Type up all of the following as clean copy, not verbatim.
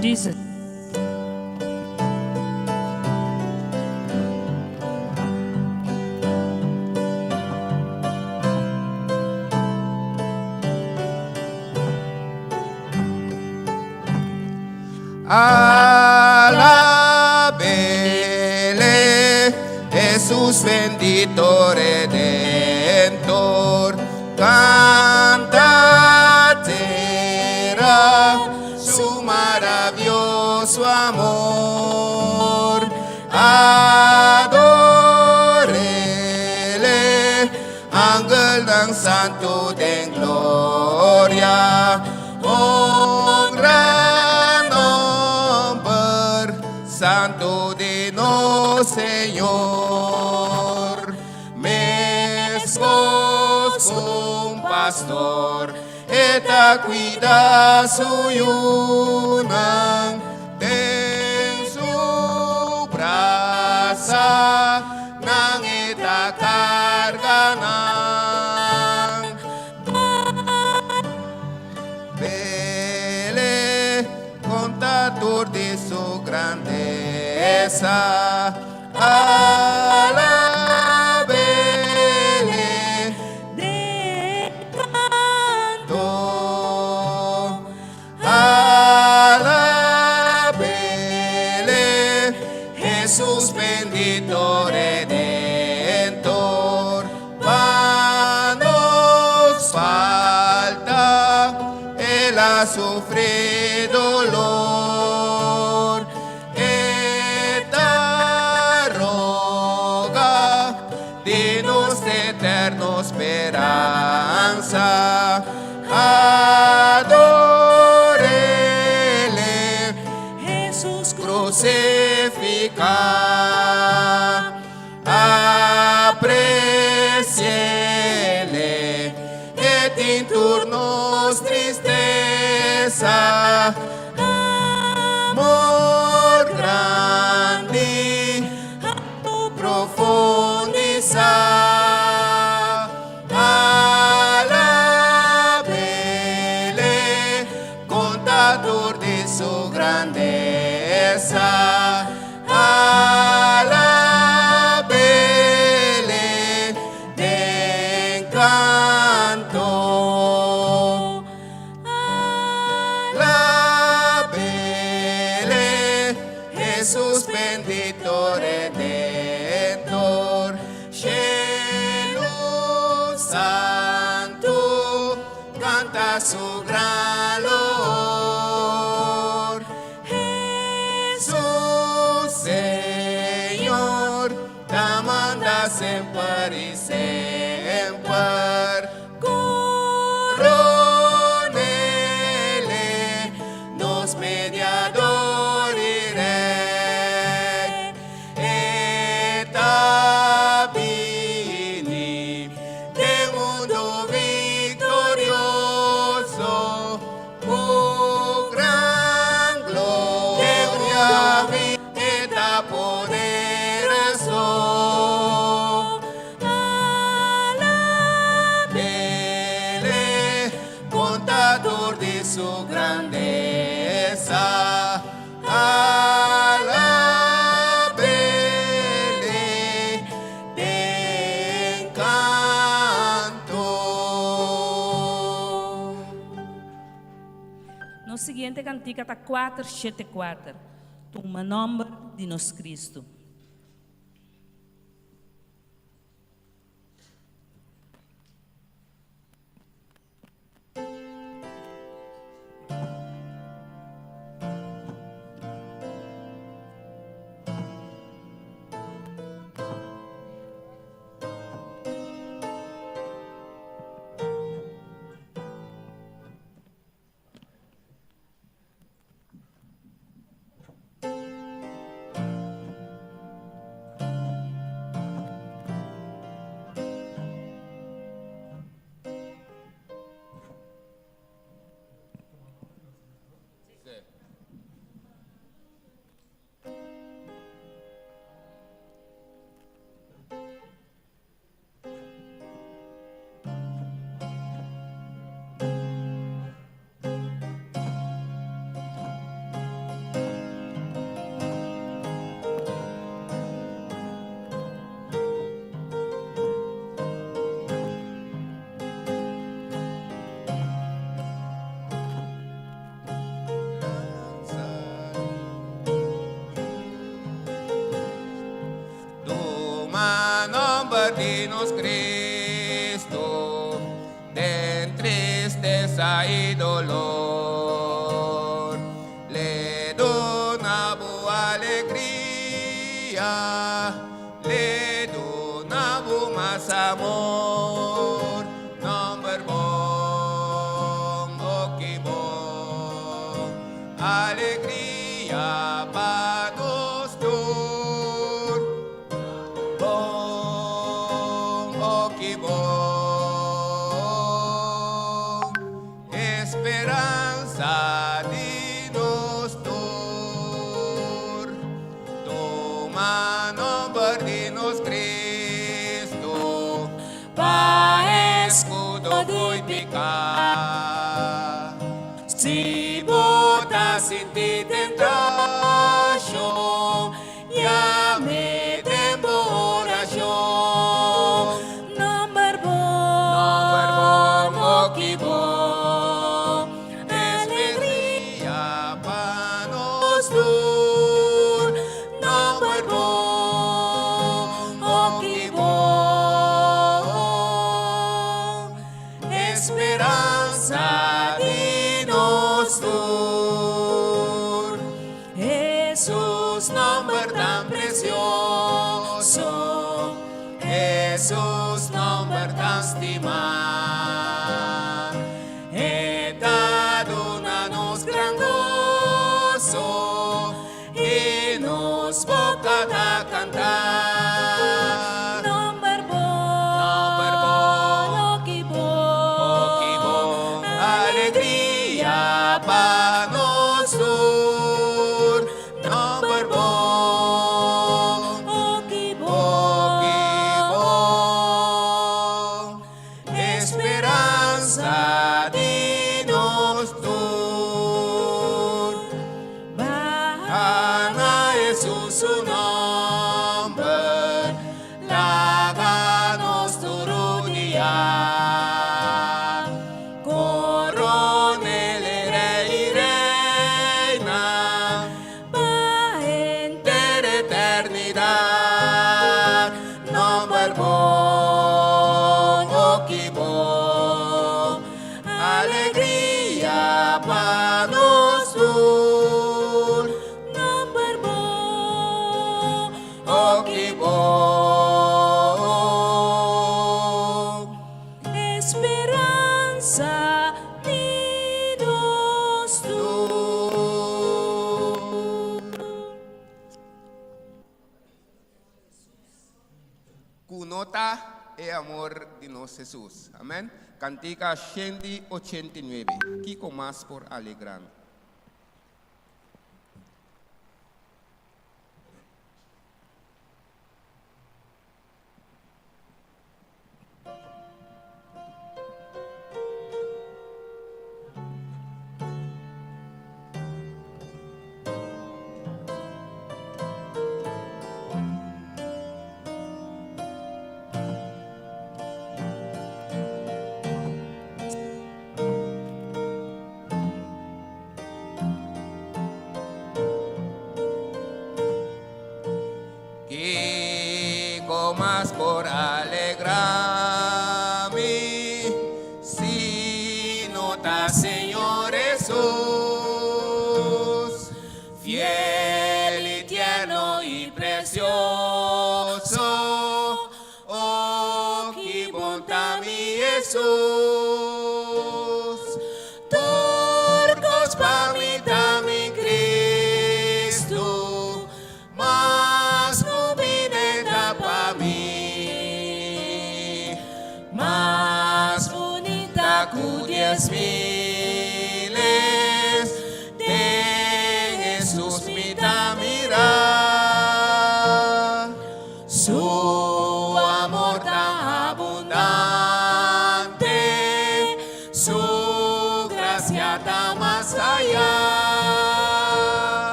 Jesus. Alabele, Jesús bendito Redentor, canta será su maravilloso amor. Adórele, ángel ng santo de gloria, honra nombre santo de no Señor. Mescos un pastor, eta cuida su yunang, ten su brasa, nang eta carga nang. Vele, contador de su grandeza, alabele De canto, alabele, Jesús bendito Redentor. Nos falta, Él ha sufrido dolor. Esta roga, dinos de eterna esperanza. Adórele, Jesús crucificado. Apreciele, et in turnos tristeza, amor grande, profundizar. Alabele, contador de su grandeza. Alabele, de encanto. Alabele, Jesús bendito Redentor. Cielo santo, canta su gran loor. Jesús Señor, te manda siempre y siempre. Coronele, nos mediador y rey. Eta vini, de mundo victorioso, oh gran gloria, eta poderoso. Alabele, contador de su grandeza. Alabele, de encanto. No seguinte cantica está 474. Toma nome de nosso Cristo. verdinos Cristo, de tristeza y dolor, le donavo alegría, le donavo más amor, number one, okibon, alegría para nos dur, bon, okibon, esperanza de nos dur, toma nombre de nos Cristo, pa escudo voy picar. Si botas sin ti tentación, llame tempo oración. Number Number one, one, okibon, alegría pa nos dur. Number one, okibon, esperanza de nos dur. Jesús, nombre tan precioso, Jesús, nombre tan estimado, he dado a nos gran gozo y nos boca a cantar. Number Number one, okibon, alegría pa nos dur. Number one, okibon, esperanza de nos dur. Ana Jesús su nombre, láganos tu rodilla. Coronel rey y reina, de eternidad. Number one, okibon, alegría para nos dur. number one, Okibon, esperanza de nos Cunota e amor de nos Jesús. Amén. Cantica 189. Kiko más por alegrar. Kiko más por alegrarme, si nota Señor Jesús, fiel y tierno y precioso, oh, qué bondad mi Jesús, turcos pa' mí, da mi Cristo, más rubineta pa' mí, más bonita que 10,000 de Jesús me da mirar, su amor tan abundante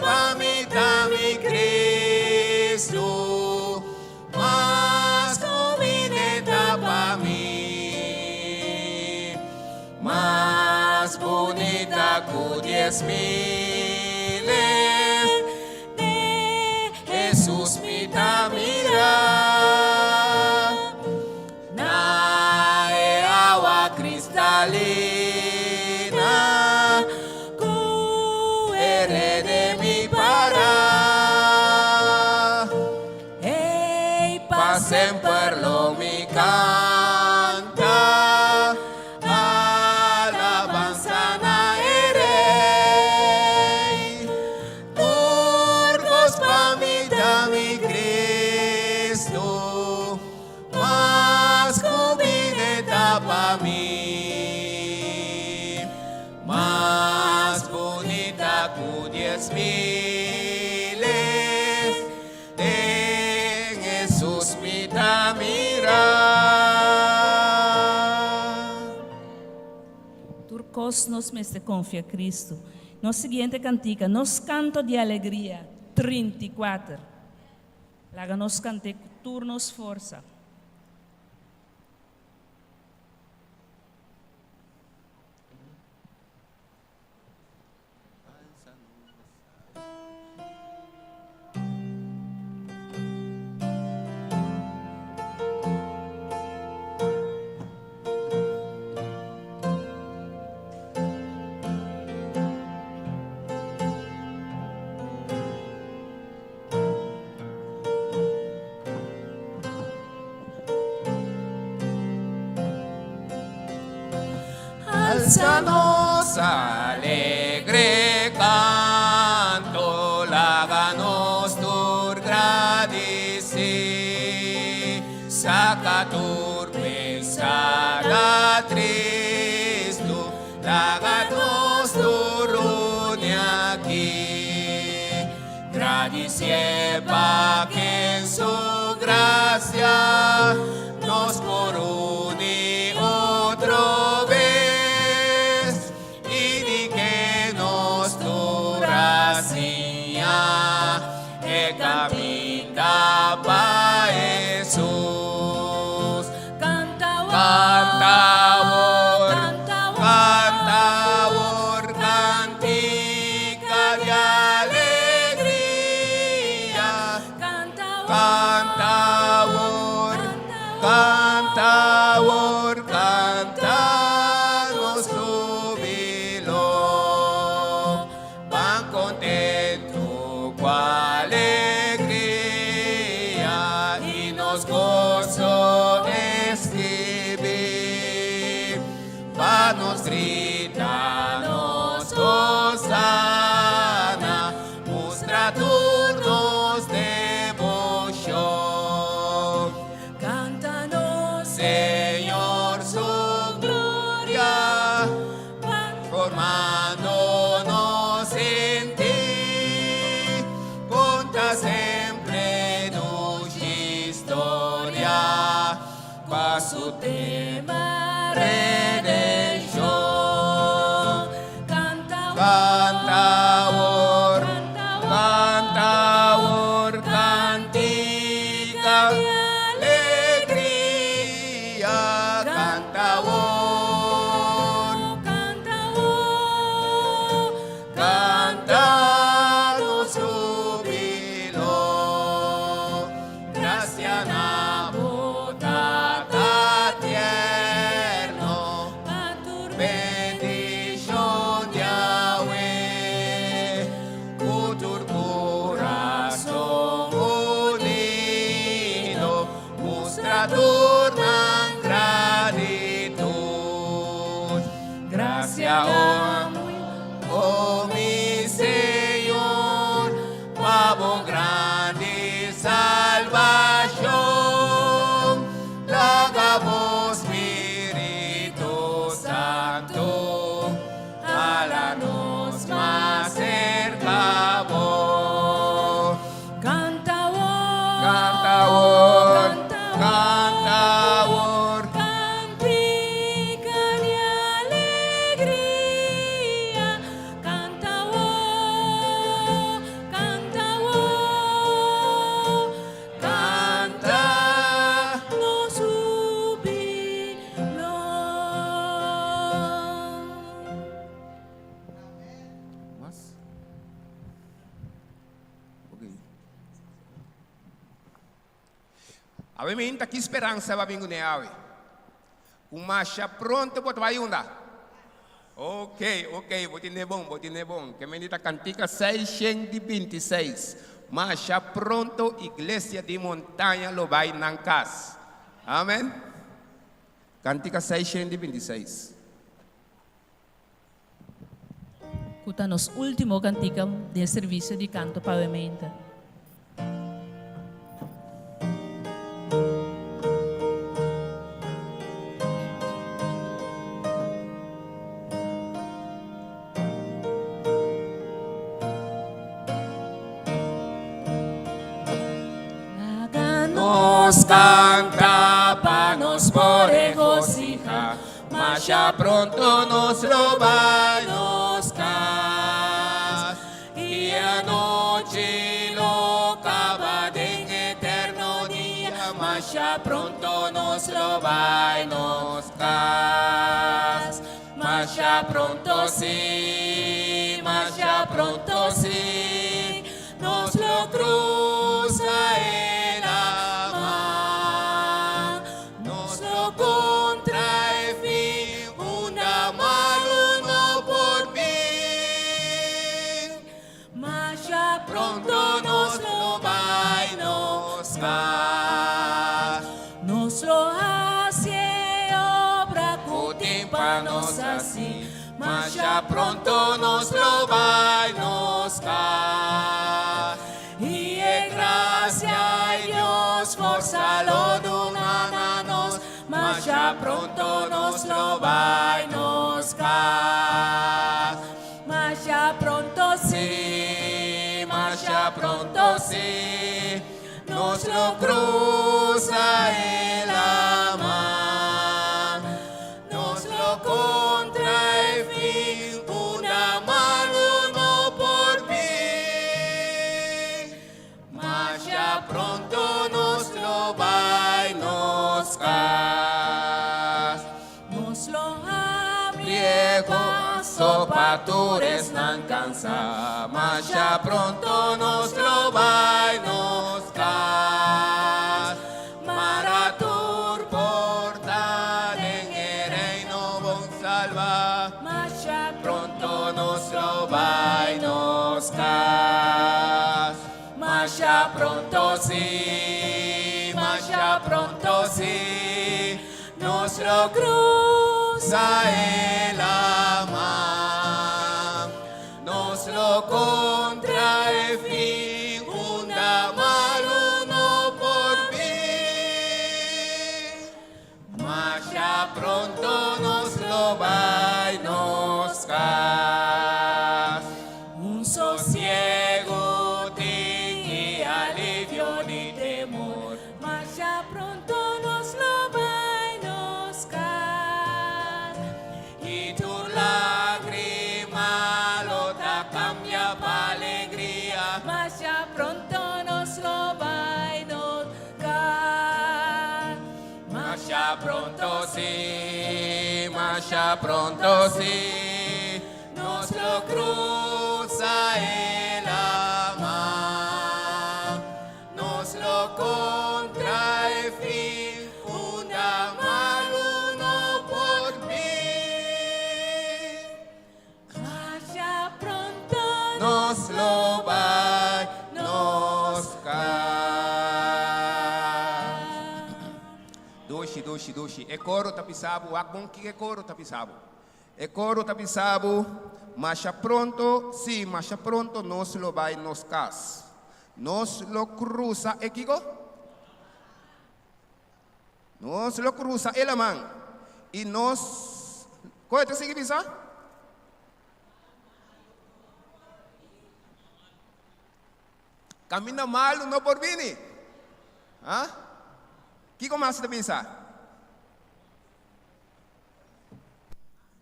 pamita mi Cristo, mas combineta pa mí, más bonita que 10,000 de Jesús me da mirar, na agua cristalina, de mi para, pa sempre lo mi canta, alabanza na erei, turcos pa mi da mi Cristo, mas cubineta pa mi, mas bonita que 10,000 en Jesús me da mirar. Turcos nos me se confia Cristo. No siguiente cantica, nos canto de alegria, 34. Laga nos cante turnos força. Alzanos alegre canto, láganos tur gradisi, saca tur pensada tristo, láganos tur aquí, gradisi pa que en su gracia nos corune otro vez. Camina pa Jesús, cantawor, cantica de alegría, cantawor, cantamos júbilo, van contento cual gozo escribir, pa nos grita, nos hosana, mostra turnos devoción. Cántanos, Señor, su gloria, formándonos en ti, conta sempre historia, pa su tema redención. Cantawor, cantica de alegría, cantawor, cantanos júbilo, gracia na botata tierno, bendición de Yahweh, cutur corazón unido, mostra turnan gratitud, gracia oh mi Señor, pavo grande salvación, hagamos Espíritu Santo, hálanos más cerca vos. Cantawor, Cantica de alegría, cantawor, Ok. Ave minta que esperança vai vir com ave. Com marcha pronto para vai unda. Ok, botin é bom. Que menita cantica 626. Marcha pronto, igreja de montanha lo vai nancas. Amém? Cantica 626. Cuta nos último cantica del servicio de canto pavimenta. Nos canta pa nos por regocijar, mas já pronto nos lo vai nos cas. E a noite lo acaba en eterno dia, mas já pronto nos lo vai nos cas. Mas já pronto sim, nos lo cruza el amar, nos lo contrae fin, una mano no por mí, mas ya pronto nos lo va y nos va, Nos lo hace obra cutímpanos así, mas ya pronto nos lo va y nos va. Y es gracia a Dios, forza lo donananos, mas ya pronto nos lo va y nos va. mas ya pronto sí, nos lo cruza el amar, nos lo contrae fin, una mano no por mí, mas ya pronto nos lo va y nos cas. nos lo abre Riego, sopatures nan cansa, mas ya pronto nos lo va y nos cas. Maratur portal en el reino bon salva, mas ya pronto nos lo va y nos cas. Mas ya pronto sí, nos lo cruza el amar, nos lo contrae fin, una mano no por mí, mas ya pronto nos lo va y nos cas. Un sosiego y alivio ni temor, mas ya pronto nos lo va y nos cae. y tu lágrima lo da cambia pa alegría, Mas ya pronto nos lo va y nos cae. mas ya pronto sí, nos lo cruza el amar, nos lo contrae fin, una mano no por mí, Mas ya pronto nos lo va, nos cae. Doshi. É coro tapisabo, akbon que é coro tapisabo. É coro tapisabo, mas pronto, sim, mas pronto nos lo vai nos cas. Nos lo cruza, é kigo? Nos lo cruza el man. E nos, qual é o que pisa? Camina mal, no por vini. Ah? Que começa a pensar?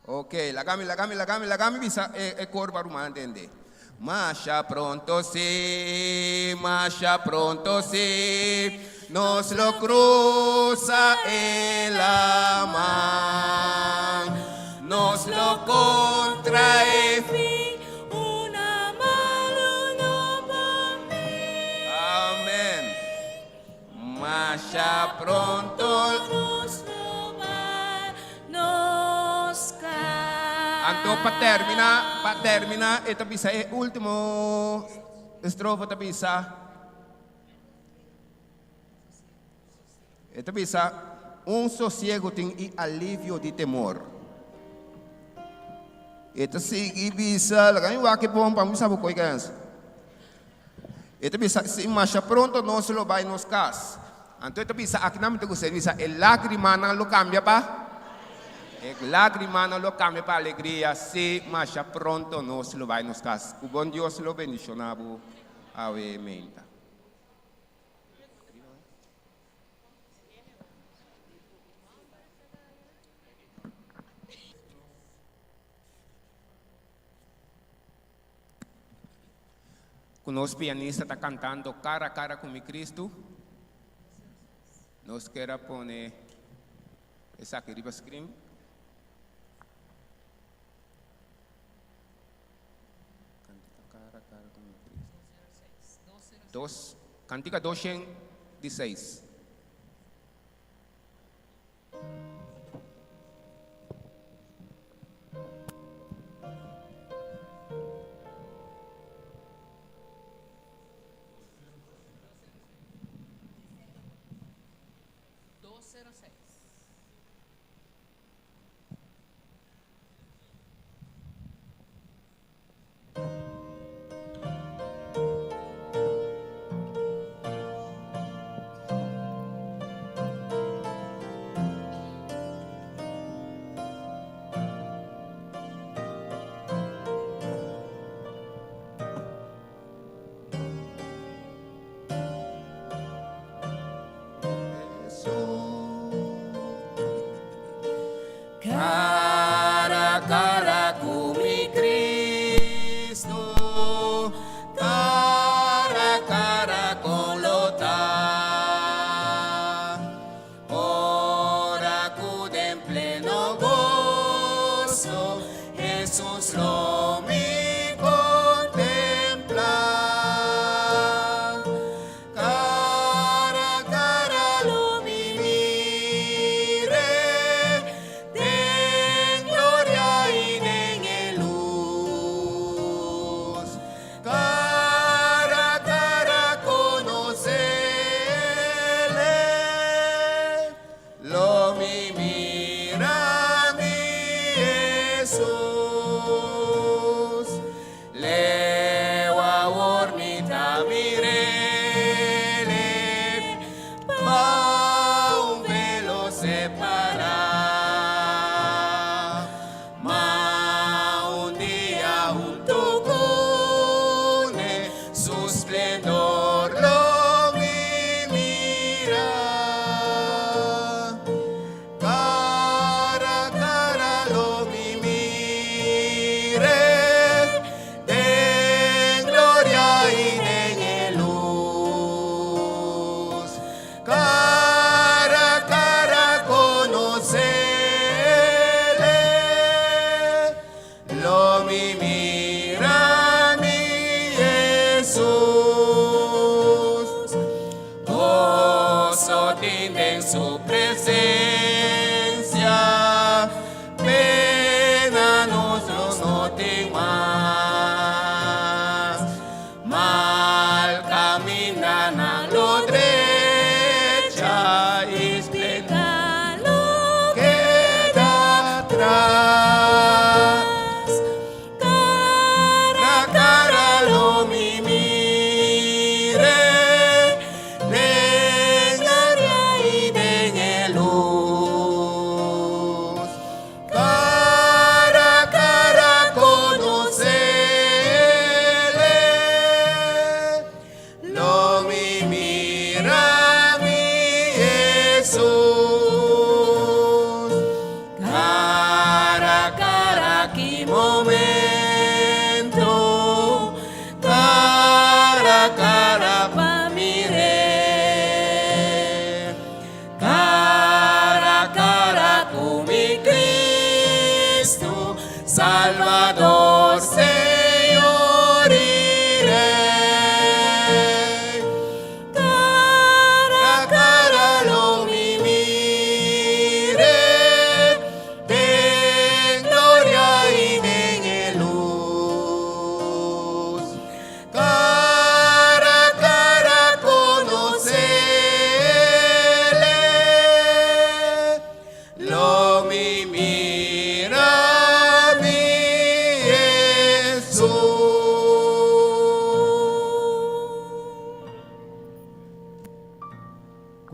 Ok, la gami bisa e cor para uma entender. Mas já pronto sí, nos lo cruza el amar, nos lo contrae una mano no por mí. marcha pronto. Anto para terminar, esta pisa es último estrofa esta pisa. Esta pisa, sosiego tem alívio de temor. Esta sigue pisa, lagai wake bom para mim sabe coi ganha. Esta pisa se marcha pronto não se lo vai nos cas. Anto esta pisa aqui na mente do serviço, el lágrima não lo cambia pa. El lágrima no lo cambia para alegría, si marcha pronto no se lo va a nos cas. Que bom Dios lo bendicionado. Amén. Con los pianistas está cantando cara a cara con mi Cristo. Nos quiera poner esa que arriba scream. Cantica 216. Cara a cara con mi Cristo, cara a cara con lota. Ora acude en pleno gozo, Jesús lo mi contempla. Cara a cara lo mi mire. En su presencia, pena nos no te más. Mal caminan a lo derecha y explica lo que da atrás. Cara a cara lo mi mire.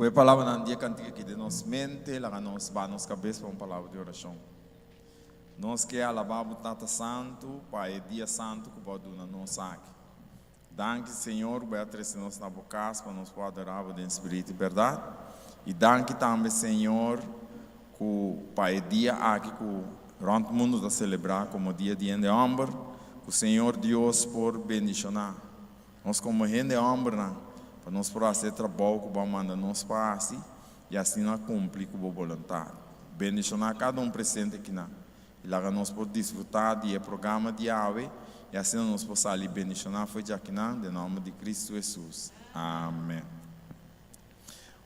a palavra na dia cantiga aqui de nossa mente, lá nos ba nos cabeça para uma palavra de oração. Nós que alabar o Tata Santo, Pai, dia santo que pode na nossa aqui. Danke, Senhor, vai atrair nós na boca para nós poder adorar o Espírito e verdade. E danke também, Senhor, que o Pai dia aqui que o mundo está celebrar como dia de amor, que o Senhor Deus por bendicionar. Nós como gente de amor, para nós fazer trabalho que vamos mandar nos passe e assim nós cumprir com a vontade. Bendicionar cada presente aqui na. E lá nós podemos desfrutar do programa de ave e assim nós podemos ali bendicionar foi de aqui na, em nome de Cristo Jesus. Amém.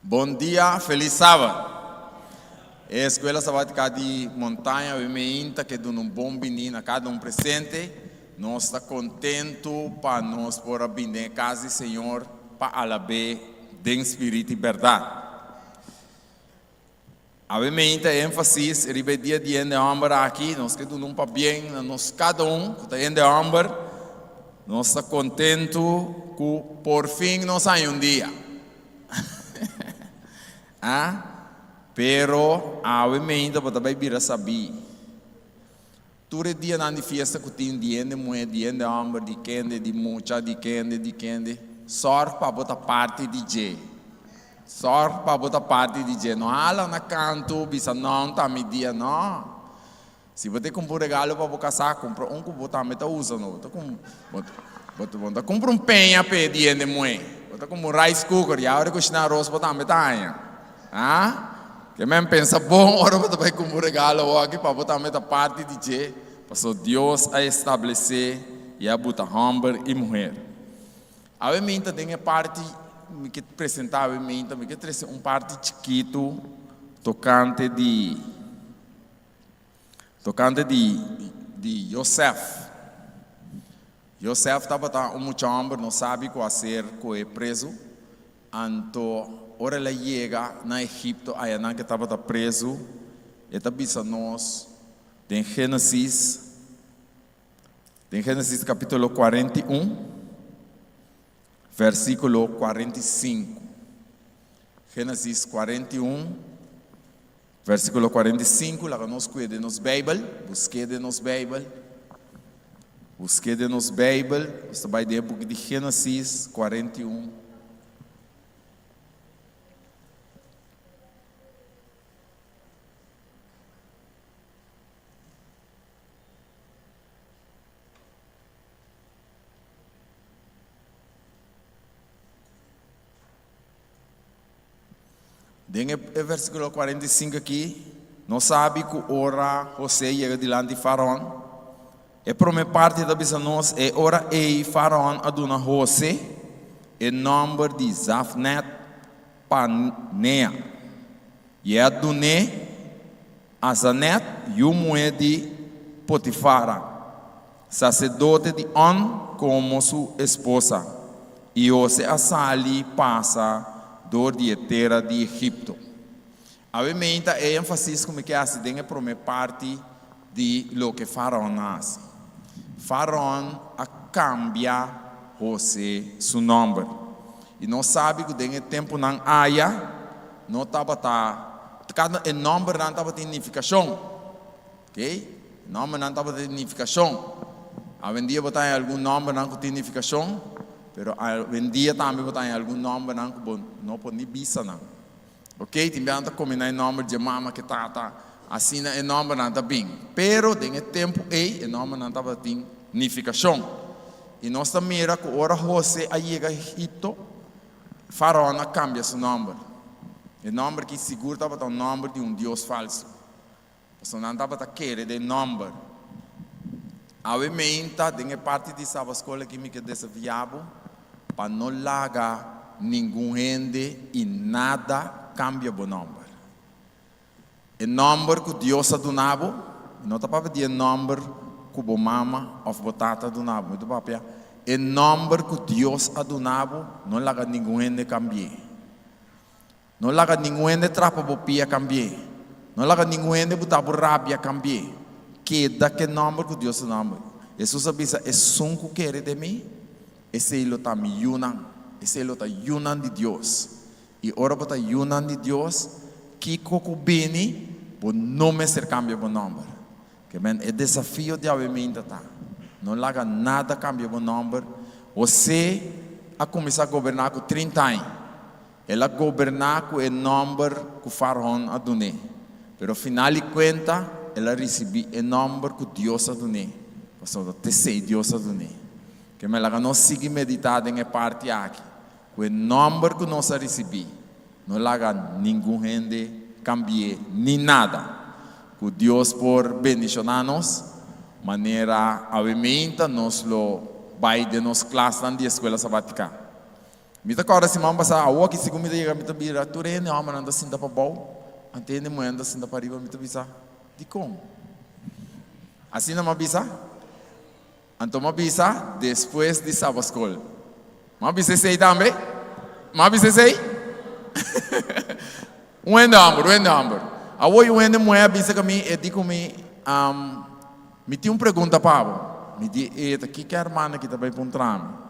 Bom dia, feliz sábado. A escola sabática de montanha, eu me inta que dá um bom menino a cada presente. Nós estamos contentes para nós por vir em casa, Senhor, para alabar de espírito e verdade. A me inta ênfase, ribe dia de amor aqui, nós que damos para bem, nós cada que está em amor, nós estamos contentes que por fim nós temos dia. Pero a me ainda para também vir a saber. Todo dia na fiesta que tem dia de mulher, dia de homem, de quende, de mucha, de quende. Só para botar parte de DJ. Só para botar parte de DJ. Não há lá na canto, bisa não tá me dia não. Se você comprar regalo para você casar, compra que botar meta usa não. Você compra penha para dia de mulher. Você compra rice cooker, e a hora que você arroz botar meta que mesmo pensa, bom, agora você vai comprar um regalo aqui para botar a parte de Deus, para Deus a estabelecer e a botar homem e mulher. A mim tem a parte que apresentava a mim, que trouxe uma parte chiquito tocante de José. José estava um homem, não sabe qual ser, qual é preso, então ora ela chega na Egipto, aí que estava preso, e também nós, em Gênesis capítulo 41, versículo 45. Gênesis 41, versículo 45, lá nós cuidamos de nos Bíblia, busquei de nos Bíblia, você vai ler de Gênesis 41. Tem o versículo 45 aqui, não sabe que ora José chega diante de Faraó. A primeira parte da visão nós é ora e Faraó aduna José, em nome de Zafnet Panea. E adune a Zanet e o mulher de Potifara, sacerdote de On como sua esposa. E José a sali passa dor de terra de Egipto. Obviamente, é ênfase como que assim tem a primeira parte de lo que Faraó nasce. Faraó a cambia José seu nome. E não sabe que tem tempo não haya, não estava cada nome não estava de significação, ok? Nome não estava de significação. Hoje em dia botar algum nome não tem significação. Pero hoje em dia também botar algum nome não pode nem bisa não. Ok? Tem bem combinar nome de mama que tá assim é nome não tá bem. Pero tem tempo e nome não tava tem significação. E nós também era que ora José a chega Egipto, Faraó cambia seu nome. O nome que seguro estava o nome de Deus falso. Porque não estava querer de nome. Obviamente, tem parte dessa escola que me desafiava para não largar nenhum gente e nada cambia o nome. O nome que Deus ha donado, não está para pedir o nome que a mama ou a tata donava. O nome que Deus ha donado, não larga nenhum gente cambiar. Não larga nenhum gente trapa a pia cambiar. Não larga nenhum gente botar a rabia cambiar. Que daquele nome que Deus ha donado. Jesus avisa, é som que quer de mim. Esse ele está me yunan. Esse ele está yunan de Deus. E ora bota ayunan de Deus, que coco beni, bo nome ser cambia bo number. Que men é desafio de avimento tá. Não laga nada cambia bo number. Você a começar a governar com 30 anos. Ela governar com o número que Faraó a doné. Pero final de conta, ela recebe o número que Deus a doné. Pastor, te sei Deus a doné. Que me laga não siga meditado em parte aqui. Com o número que nós a recebi, não laga nenhum gente cambie nem nada. Que Deus por bendicionar-nos, maneira avimenta, nós lo vai de nos classe de escola sabática. Me tá agora se mamba sa awo que segundo me diga me tá bira turene a mananda sinta para bom, antene moenda sinta para riba me tá bisa. De como? Assim não me bisa? Então me bisa depois de sábado escola. Me bisa sei também? Me bisa sei? Uenda amor. Awo eu uenda moeda bisa kami e di kami me tinha uma pergunta para me diz, eita, que a irmã que está para encontrar-me?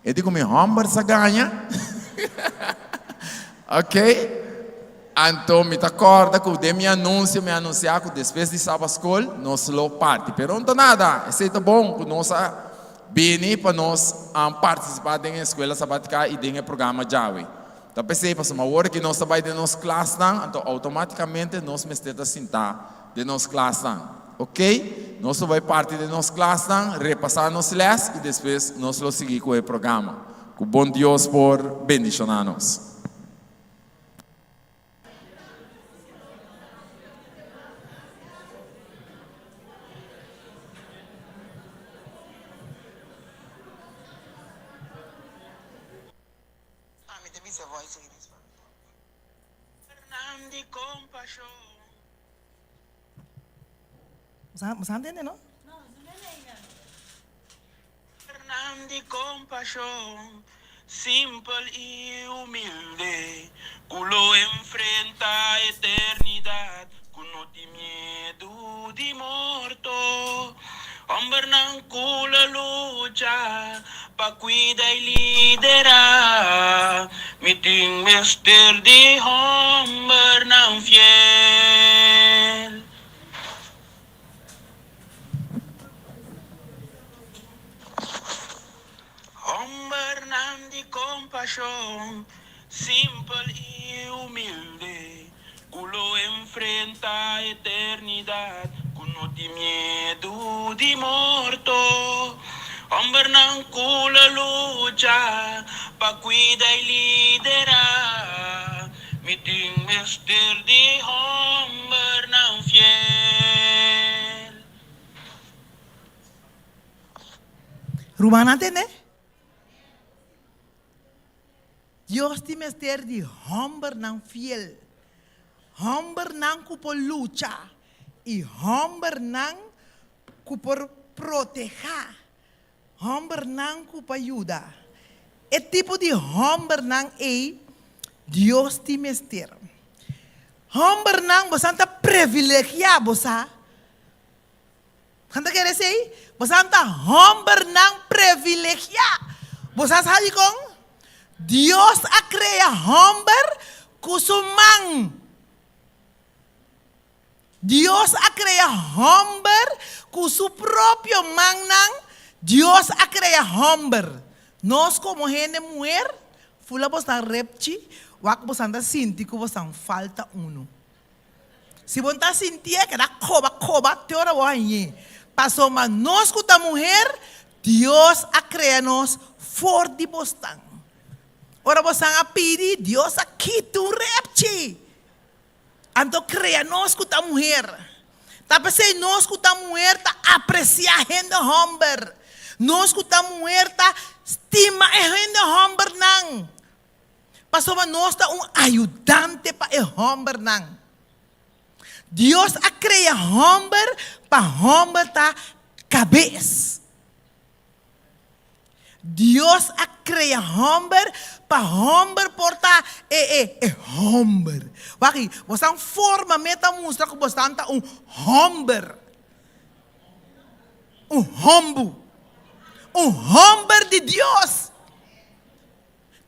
Eu digo, me hamburger sa ganha. Ok? Então, me acorda que o me anunciar que depois de sábado escola, nós lo parte. Pero não nada, é bom que nós bem para nós participar da escola sabática e do programa Jawi. Então, pensei, para uma hora que nós trabalhamos de nossa classe, então automaticamente nós me estamos sentar de nossa classe. Ok? Nós vamos parte de nossa classe, repassar nossas leis e depois nós vamos seguir com o programa. Que o bom Deus por bendicionar-nos. ¿Você entende, não? De compasión, simple y humilde, culo enfrenta a eternidad, con no tiene miedo de muerto. Hombre nan cula lucha, pa cuida y liderar, meeting mister de hombre nan fiel. Hombre nan de compasión, simple y humilde, culo enfrenta a eternidad, con no tiene miedo de muerto. Hombre nan cula lucha, pa cuida y liderar, meeting mister de hombre nan fiel. Rumana entende? Dios te mester de hombre nan fiel, hombre nan por lucha y hombre nan por proteger, hombre nan por ayuda. El tipo de hombre nan é Dios te mester. Hombre nan bastante privilegiado, você. Quando quer dizer? Bastante hombre nan privilegiado. Você sabe como? Dios ha creado hombre con su man. Dios ha creado hombre con su propio man. Dios ha creado hombre. Nós como gente mujer, fula bostan repchi, wak bostan sinti que bostan falta uno. Se você está sentindo que dá coba, te ora vai. Passou, mas nós como mulher, Deus a creado nós for de bostan. Ora você a pedir, Deus aqui tu repchi. Então crea nós com a mulher. Tá pensando nós com a mulher tá apreciar a gente homem. Nós com a mulher tá estima a gente homem não. Pastor, nós tá ajudante para o homem não. Deus a cria homem para homem tá cabeça. Deus a cria homem para homem portar homem. Aqui, você forma meta mostra que você está homem. Homem de Deus.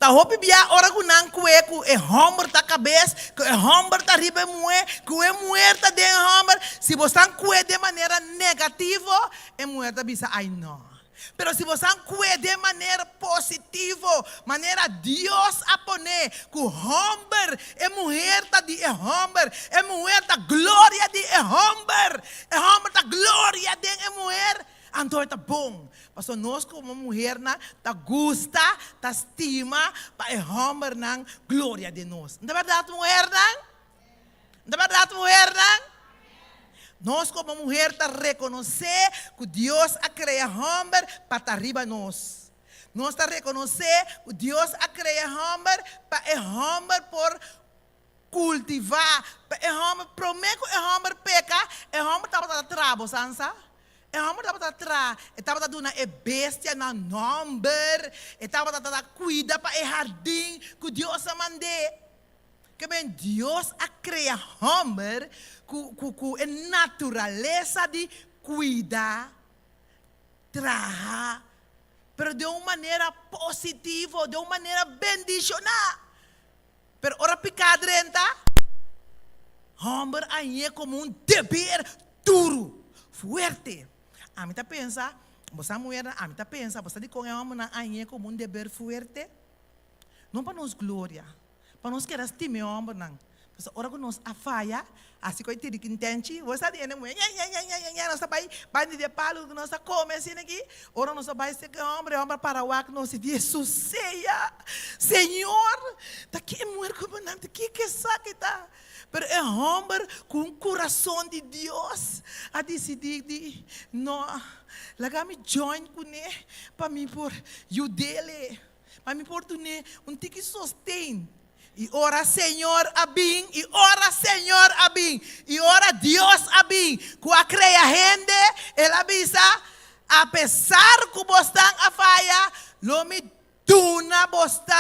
tá hopi bia ora kunang kue ku e homber ta cabeça, ku e homber ta ribe moe, ku e moer ta den homber. Se você kue de maneira negativa, e moer ta bisa ai não. Pero se você cuida de maneira positiva, maneira Deus a poner, que o homem é mulher tá de homem, é mulher tá glória de homem, tá glória de mulher, então tá bom. Pastor, nós como mulher na tá gusta, tá estima, para homem não glória de nós. Não é verdade, mulher não? Não é verdade, mulher não? Nós como mulher está reconhecer que Deus a criado homem para estar arriba nós. Nós está reconhecer que Deus a criado homem para homem por cultivar, para homem promete que homem peca, homem estava a trabo, sansa. Homem estava a trabo, estava a dar uma bestia na number, estava a cuidar para o jardim que Deus a mandou. Que bem Deus a criado homem com a natureza de cuidar, trabalhar, mas de uma maneira positiva, de uma maneira bendicionar. Mas ora picado renta, homem aí é como um dever duro, forte. A mim tá pensa, você mulher, a mim tá pensa, você de com homem aí é como um dever forte. Não para nós glória. Para nós querer estimar o homem, não. Porque ora que nós afaya, assim que eu te digo intente, você diz, nós vai de palo, nós come assim aqui, ora nós vai ser que homem para o ar, nós diz, suceia, Senhor, daqui é mulher como não, daqui que sabe tá. Pero é homem com o coração de Deus, a decidir, não, lagami join com ele, para mim por ajudá-lo, para mim por tuné, tique sostém. E ora Senhor abim, e ora Senhor abim, e ora Deus abim. Quando cria gente, ela avisa, apesar que você a falha, lo me duna você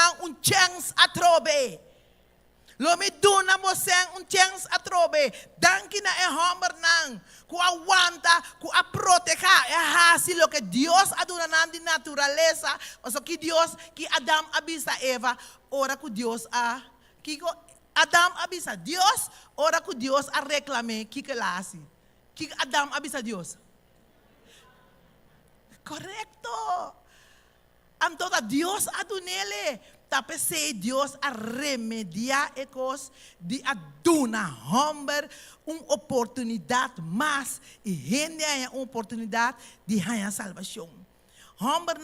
chance a trobe. Lo me duna você chance a trobe. Danke na homem não, que aguanta, que a proteger, é assim lo que Deus a dona na natureza, mas que Deus, que Adam avisa Eva, ora que Deus a, que Adam avisa Deus, ora que Deus a reclame, que lá assim, que Adam avisa Deus. Correcto. Então Deus a donele, tapi se Deus a remediar ecos de a dona homem uma oportunidade mais e rende a uma oportunidade de ganhar salvação. Homem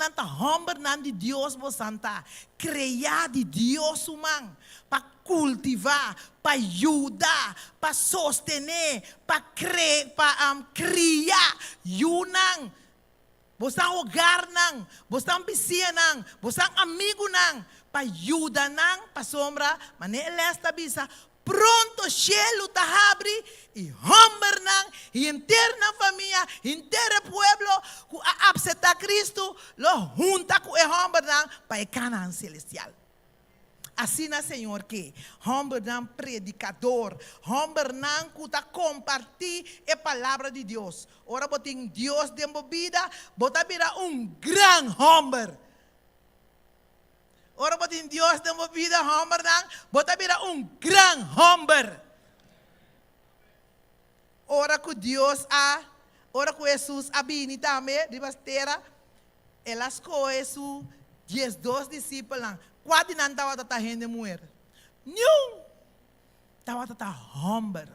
não de Deus santa, criar de Deus humano, para cultivar, para ajudar, para sostener, para criar, yunang. Você hogar não, você vizinho não, você amigo não, para ajudar não, para sombra, mas ele está bisa pronto cielo tá abre e homem não, e inteira família, inteiro pueblo, que aceitar Cristo, lo junta com o homem não, para o Canaã celestial. Assim na Senhor que homem não predicador, homem não que está compartilhando a palavra de Deus. Ora botem Deus de vida, bota virar grande homem. Ora botem Deus de vida, homem não, bota virar grande homem. Ora que Deus ora que Jesus abini também, de bastera, elas coisas su 12 discípulos. Quase não estava a gente mulher. Não. Estava a homem.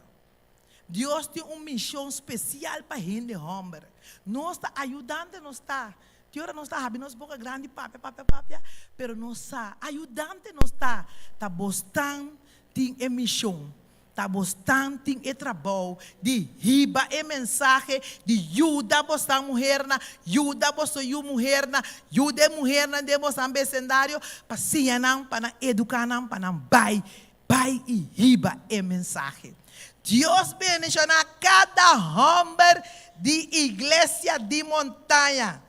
Deus tem uma missão especial para a gente homem. Nós está ajudando, nós está. Teora nós está havendo uma boca grande, papia, pero nós está ajudando, nós está. Está bostando, tem a missão. Está bostando, tem o trabalho de riba e mensagem, de ajuda a mulher, ajuda a mulher, ajuda a mulher de você vecindário, para ensinar, para educar, para vai e riba e mensagem. Deus bendiga cada homem de igreja de montanha.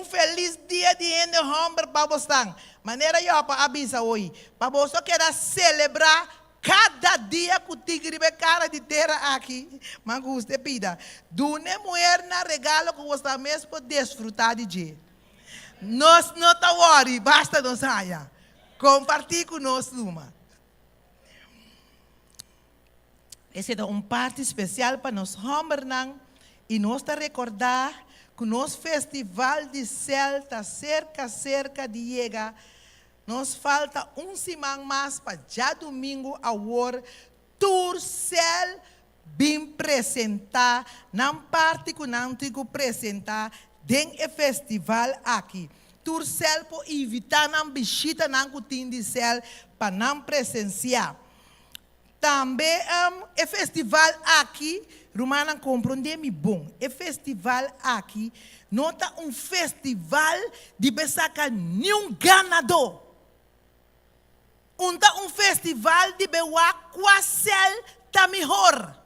Feliz dia de homem para você. Maneira eu para avisar hoje, para você querer celebrar cada dia que o tigre be cara de terra aqui, mas você pida, dune mulher na regalo que você mesmo pode desfrutar de dia. Nós não tá worry, basta nós saia. Compartilhe conosco uma. Esse é parte especial para nós Hombernang e nós te recordar que o nosso festival de Celta cerca de chegar. Nos falta semana mais para já domingo a hora Tour Cel bem apresentar, não parte que não te apresentar dentro do festival aqui. Tour Cel por evitar não visita não cutin de cel para não presenciar. Também o festival aqui, Romana compreende-me bom. O festival aqui, nota festival de besaca nenhum ganador. Festival de bewa quase tá melhor.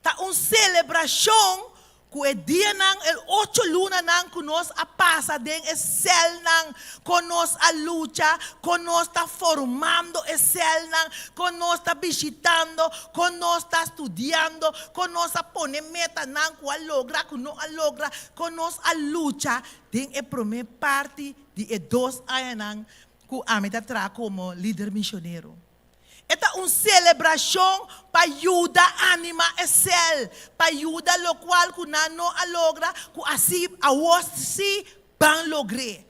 Tá celebração que é dia nang el 8 luna nang kunos a passa den é cel nang conos a lucha, conos tá formando é cel nang, conos tá visitando, conos tá estudando, conos a poner meta nang ku a logra, kuno a logra, conos a lucha den é primeira parte de 2 anos nang ku amita tra como líder missionário. Esta celebração para ajudar a animar a cel, para ajudar o qual que não logra, que assim a você van lograr.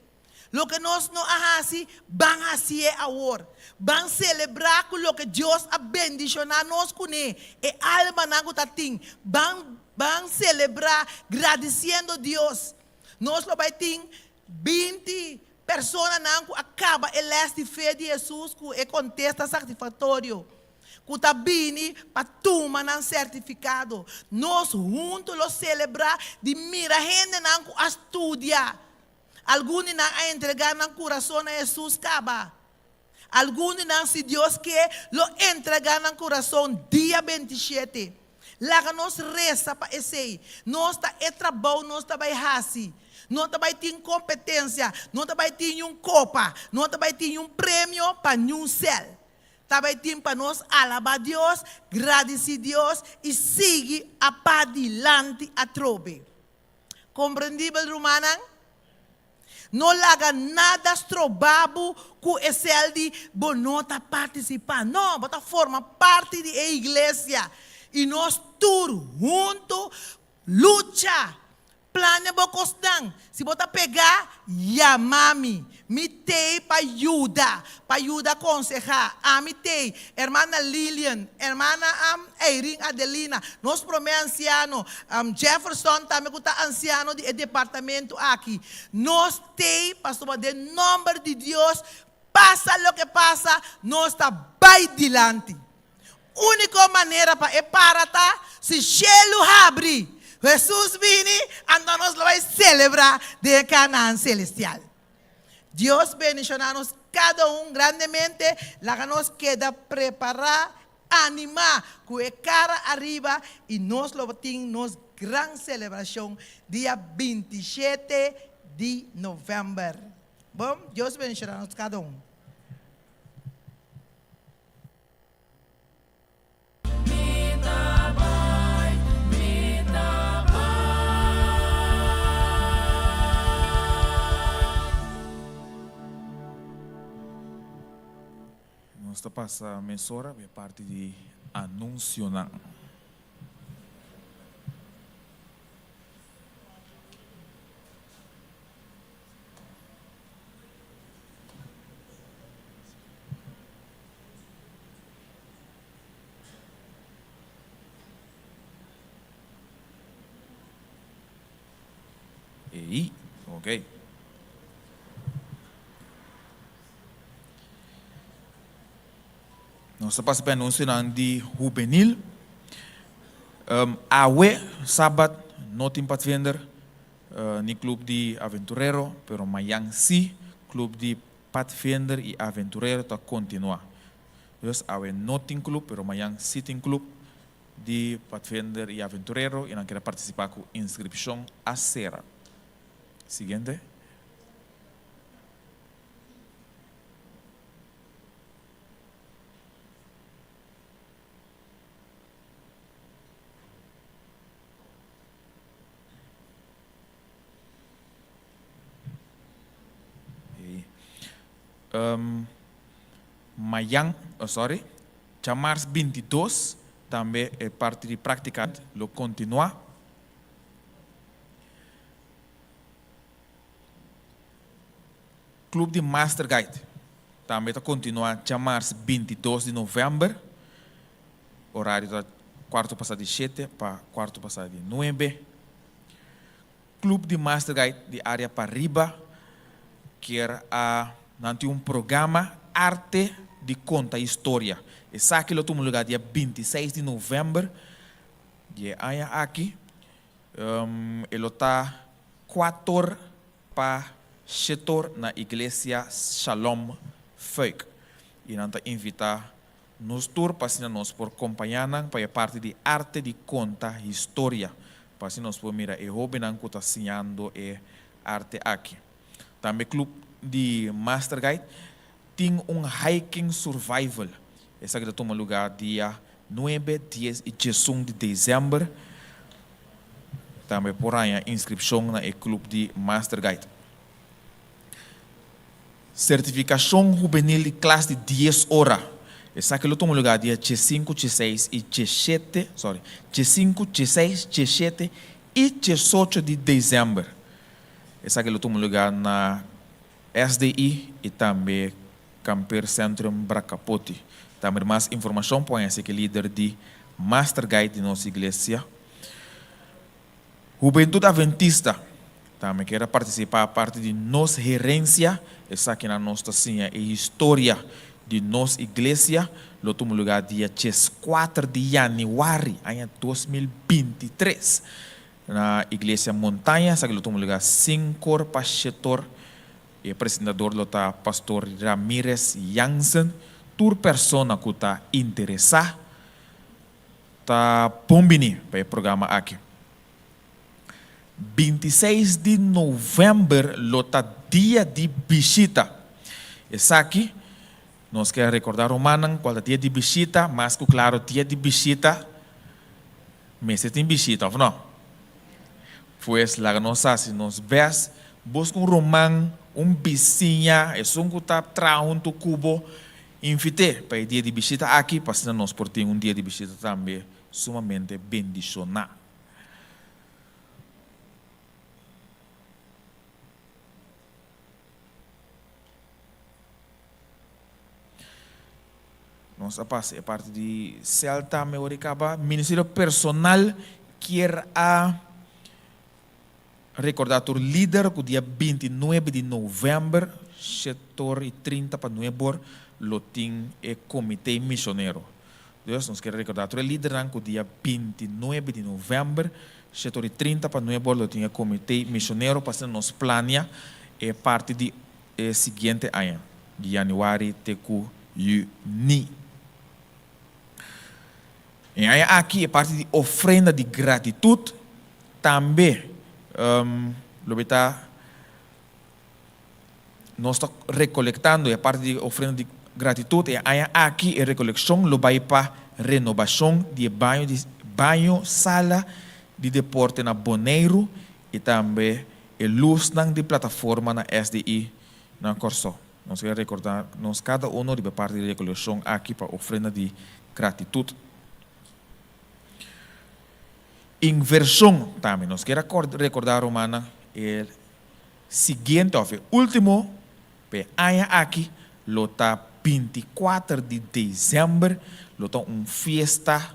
Lo que nós não assim, van assim é agora. Van celebrar com o que Deus a bendicionar nós com ele. E alma não está tem. Van celebrar agradecendo a Deus. Nós lo vai ter 20 pessoas não acaba de fé de Jesus que é contesta satisfatório. Que está vindo para tomar um certificado. Nós juntos lo celebrar de mira gente não a estudar. Alguns não a entregar no coração a Jesus acaba. Alguns não, se Deus quer, lo entregar no coração dia 27. Lá nós reza para esse. Nós está trabalho, nós está vai assim. Não também tem competência, não também tem copa, não também tem prêmio para nenhum céu. Também tem para nós alabar Deus, agradecer Deus e seguir a para adiante a trobe. Compreendível, Romana? Não laga nada estrobabo com o céu de bonota participar. Não, bota forma parte da igreja. E nós todos juntos luta. Plane bocostang. Se bota pegar, yamami. Mitei para ajudar a aconselhar. Mitei, hermana Lilian, hermana Eirin Adelina, nós promete anciano, Jefferson também que está anciano do departamento aqui. Nós tem, pastor, de nome de Deus, passa o que passa, nós está bem dilante. Única maneira para parar, se chelo abre. Jesus vini, então nós vamos celebrar de Canaã celestial. Deus bendicionar-nos cada grandemente, lá nos queda preparar, animar, com a cara arriba e nós lo temos grande celebração dia 27 de novembro. Bom, Deus bendicionar-nos cada Nós passa a emissora, é parte de anúncio. E, ok. Nós passamos para anúncio de juvenil. Awe, sábado, não tem para vender no clube de aventureiro, pero amanhã sim, clube de Pathfinder e aventureiro está continuar. Então, awe não tem clube, pero amanhã sim tem clube de Pathfinder e aventureiro e não quer participar com inscrição a cera. Seguinte. dia março 22, também é parte de praticar, lo continuar. Clube de Master Guide, também está continuar dia março 22 de novembro, horário da quarto passado de 7 para quarto passado de 9. Clube de Master Guide de área para riba, que era um programa arte de conta história. Esse aqui lo tomo lugar dia 26 de novembro, de aqui, ele está 4 para setor na igreja Shalom Fuik. E nós invitar nos tour para nós por acompanhar para a parte de arte de conta história. Para nós por mirar e hobby não que está ensinando e arte aqui. Também clube de Master Guide tem hiking survival. Essa que toma lugar dia 9, 10 e 11 de dezembro. Também por aí a inscrição na clube de Master Guide. Certificação juvenil de classe de 10 horas. Essa que toma lugar dia 5, 6 e 7, 5, 6, 7 e 18 de dezembro. Essa que toma lugar na SDI e também Camper Centrum Bracapoti. Também mais informação põe esse que líder de Master Guide de nossa igreja. Juventude Adventista também quer participar parte de nossa gerência. Essa aqui na nossa senha e história de nossa igreja. Lo tomo lugar dia 4 de janeiro, ano 2023. Na igreja Montanha, essa que lo tomo lugar 5 para setor. E o apresentador lo tá pastor Ramírez Jansen. Tur persona que está interessada, está pombini para o programa aqui. 26 de novembro, lota dia de visita. Esse aqui, nós queremos recordar o Manang, qual é o dia de visita, mas claro, dia de visita, mas você tem visita, ou não? Pois, lá nós assim, nós vemos, busca romano, vizinha, é um que está traendo o cubo, invite para o dia de visita aqui, para nós por ter dia de visita também sumamente bendicionado. Nossa passa é parte de Celta, Meoricaba, Ministério Personal, quer recordar o líder que dia 29 de novembro, setor e 30 para novembro, lotim e comitê missionário. Deus nos quer recordar o líder que dia 29 de novembro, setor e 30 para novembro, lotim e comitê missionário, para nos planear é parte de seguinte ano, de janeiro tecu juni. E aí aqui é parte de ofrenda de gratitude, também, nós estamos recolectando a parte de ofrenda de gratitude, e aí aqui é recolecção, lo vai para renovação de banho, sala de deporte na Boneiro, e também a luz de plataforma na SDI na Corso. Nós queremos recordar, nós cada um de parte de recolecção aqui para ofrenda de gratitude. Inversão também, nós queremos recordar, Romana, o seguinte, o último, aqui, lota 24 de dezembro, lota festa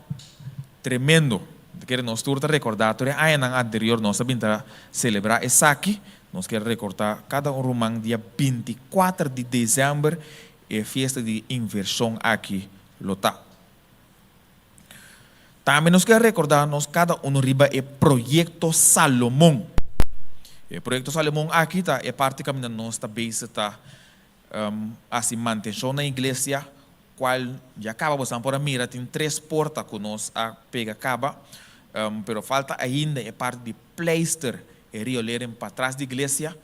tremendo. Queremos nós recordar, a ano anterior, nós vamos celebrar esse aqui, nós queremos recordar cada romano dia 24 de dezembro, é festa de inversão aqui, lota. Também nós queremos recordar, cada um riba é Projeto Salomão. O Projeto Salomão aqui é parte que nós está base está assim manutenção na igreja, qual já acaba você por mira tem 3 portas que nós pega acaba, pero falta ainda é parte de pleister e riolerem para trás da igreja.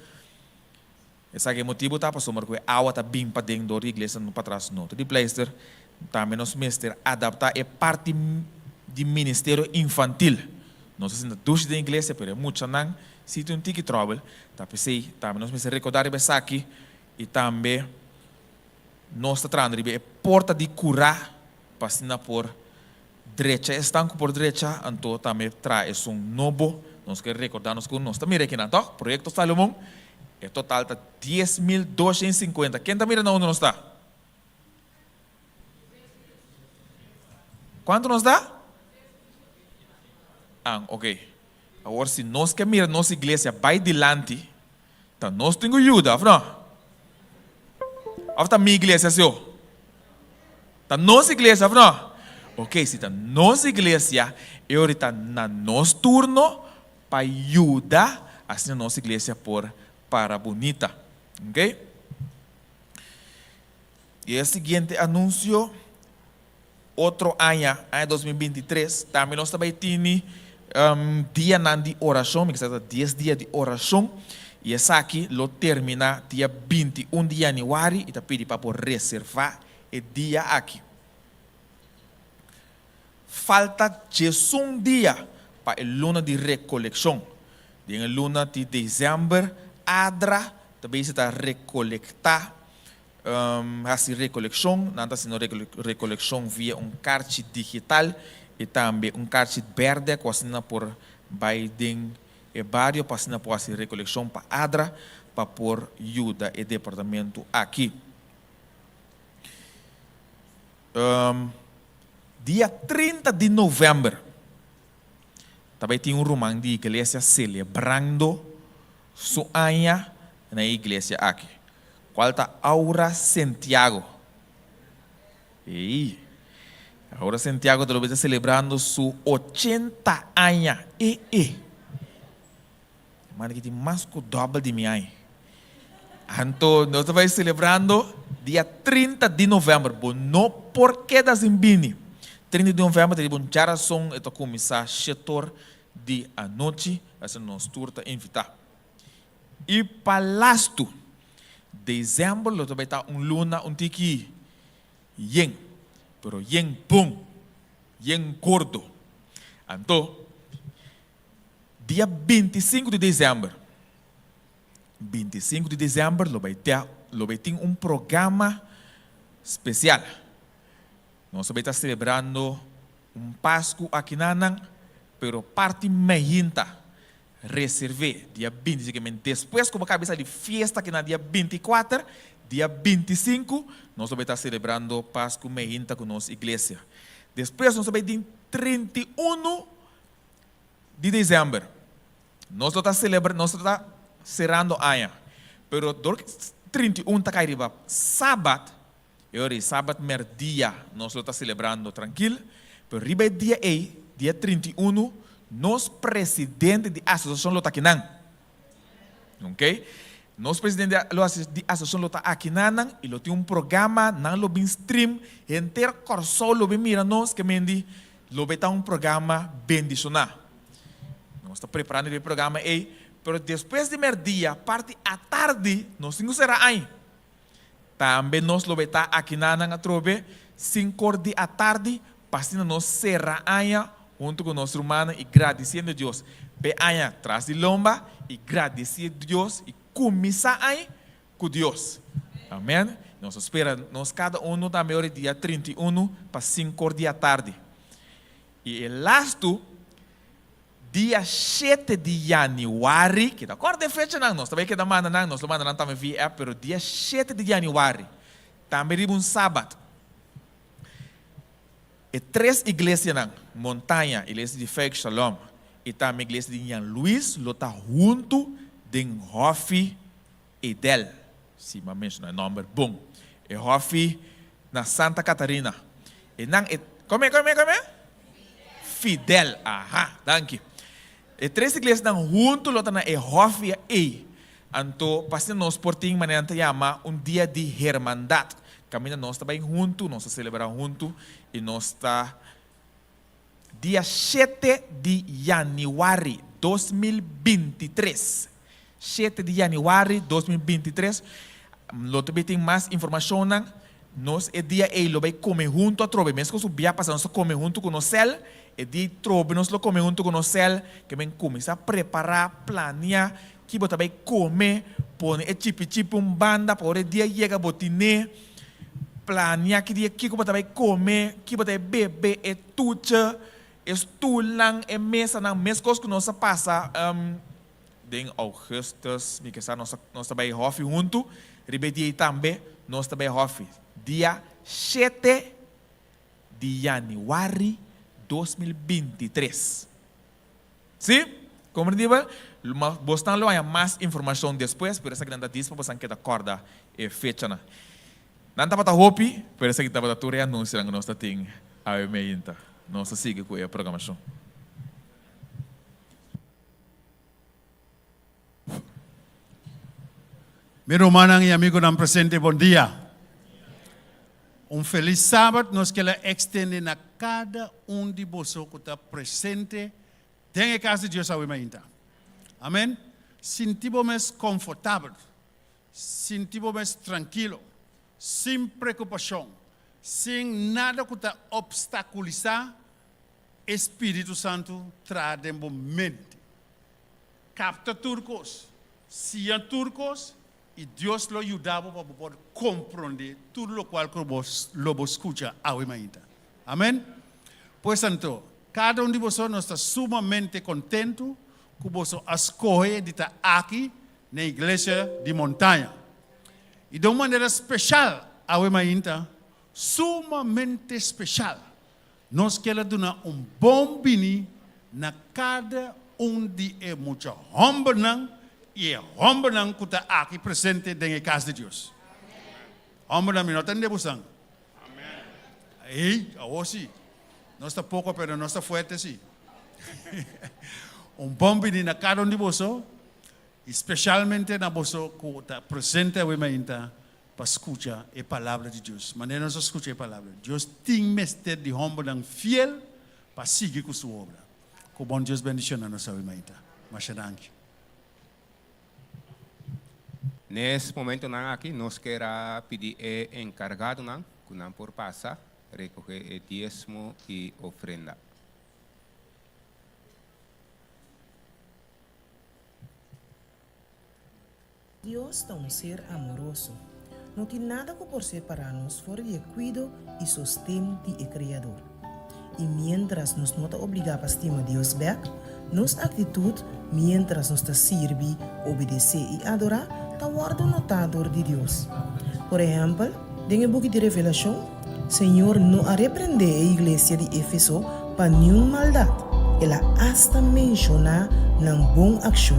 Esse é o motivo tá para somar que a água está bem para dentro da igreja não para trás não. De pleister também nós mestre adaptar é parte de ministério infantil. Não sei se na ducha da igreja, mas é muito não. Se tem ticket trouble, tá pensei, também nós me recordar essa aqui e também nós está trazendo a porta de cura, passando por direita, estanco por direita, então também traz novo, nós queremos recordar-nos que nós estamos aqui, não, projeto Salomão, é total está 10.250. Quem está mirando onde nós está? Quanto nos dá? Ok. Agora, se nós queremos mirar nossa igreja vai dilante, então nós temos ajuda, não? Está minha igreja, senhor? Está nossa igreja, não? Ok, se está nossa igreja, eu está na nosso turno para ajudar assim a nossa igreja para bonita. Ok? E o seguinte anúncio, outro ano 2023, também nós também temos dia de oração, que é 10 dias de oração, e essa aqui lo termina dia 21 de janeiro, e está pedindo para reservar o dia aqui. Falta 11 dias para a luna de recolecção. De luna de dezembro, Adra também está recolectar essa recolecção, nada senão recolecção via carte digital e também carte verde que assina por Biden e barrio passando por essa recolecção para Adra para por ajuda e departamento aqui. Dia 30 de novembro também tem romano de igreja celebrando sua anha na igreja aqui. Qual está Aura Santiago? E Aura Santiago está celebrando sua 80 anos. Mano, que tem mais que o dobro de minha aí. Então, nós estamos celebrando dia 30 de novembro. Não porque das embini. 30 de novembro, tem um geração, e começar a setor de a noite, assim nós turta invitar. E palasto, dezembro, nós vai estar luna, tiki, yen, pero yen bom, yen gordo. Então, dia 25 de dezembro, 25 de dezembro, nós vai ter programa especial. Nós vamos estar celebrando Páscoa aqui na Nanang, pero parte meinta reservé dia 25, depois como cabeça de festa que na dia 24, dia 25, nós vamos estar celebrando Páscoa meinta com nossa igreja. Depois nós vamos ter 31 de dezembro. Nós estamos celebrando, nós estamos cerrando a ano, pero 31 está caindo sábado. E sábado, dia, nós estamos celebrando tranquilo, pero riba dia 31, nós presidente da Associação Lota Aquinan. Ok? Nós presidente da Associação Lota Aquinan, e lo tem programa, não lo bin stream, inteiro corso lo bin mira nós, que mendi, lo beta programa bendicionar. Nós estamos preparando o programa aí, pero depois de dia, parte à tarde, nós temos que ser aí. Também nós lo beta aqui na trobe 5 da tarde, passando nós serra aia junto com nosso irmão e agradecendo a Deus. Be aia traz de lomba e agradecer a Deus e começar aí com Deus. Amém? Nós esperamos, nós cada também hora dia 31 para 5 da tarde. E o lasto dia 7 de janeiro, que da cor de fecha não, nós também que da manda não, nós lo manda não também via, pero dia 7 de janeiro, também riba sábado. E 3 igrejas não, Montanha, igreja de Fé Shalom, e também igreja de Jan Luiz, lo tá junto de Hofi e Del, se me mencionar o nome bom, e Hofi na Santa Catarina, e não, como é? Fidel, danke. E 3 igrejas estão juntos, lá na Ehofia e então, passando nós por tem maneira de chamar dia de hermandade. Caminha nós também juntos, nós celebramos juntos e nós está dia 7 de janeiro 2023. 7 de janeiro 2023. Nós também tem mais informação, nós é dia ele vai comer junto a trobe, mesmo que subia passando nós comer junto com nós e de trobe nós lo come junto com nós que vem começar a preparar, planear, que também comer, pôr e tipo banda para o dia chega botine, plania que dia que como vai comer, que vai beber e tucha, estulang e mesa na mescos que nós passa em Augustus, me que está nós vai hof junto, ribedia também nós vai hof dia 7 de januário 2023. Sim? Compreendível? Você não vai mais informação depois, por isso que não diz para você que acorda e fecha na. Não está para hopi, por isso que está para tu anúncio que nós temos a emenda. Nós sigue com a programação. Meu irmão e amigo não presente, bom dia. Feliz sábado, nós queremos extender a cada de vocês que está presente dentro da casa de Deus a Wemainta. Amém? Sentimos confortável, sentimos tranquilo, sem preocupação, sem nada que está obstaculizar Espírito Santo traz de momento. Capta turcos, sia turcos, e Deus lo ayudava para poder compreender tudo o qual lo escucha a Wemainta. Amém? Pois então, cada de vocês está sumamente contento que você escolhe de estar aqui na igreja de montanha. E de uma maneira especial, a Wemainta, sumamente especial, nós queremos dar bom bini na cada de muitos homens e homens que está aqui presente dentro da casa de Deus. Homens não tem debução. Ei, agora sim. Não está pouco, mas não está forte, sim. Bom bini na cada de vocês, especialmente na vocês que está presente a Wemainta para escutar a palavra de Deus. Mas nós escutamos a palavra. Deus tem mestre de homem fiel para seguir com sua obra. Que bom Deus bendicionar nossa Wemainta. Mas nesse momento aqui, nós queremos pedir ao encarregado que não por passar, recolher o dízimo e ofrenda. Deus é ser amoroso. Não tem nada que por separar-nos fora de cuidado e sustento do Criador. E mientras nos não obrigar a estimar Deus bem, nossa atitude, mientras nos serve, obedecer e adorar, está guarda notador de Deus. Por exemplo, em o book de Revelação, Senhor não a repreende a igreja de Éfeso para nenhuma maldade. Ela hasta menciona na boa ação.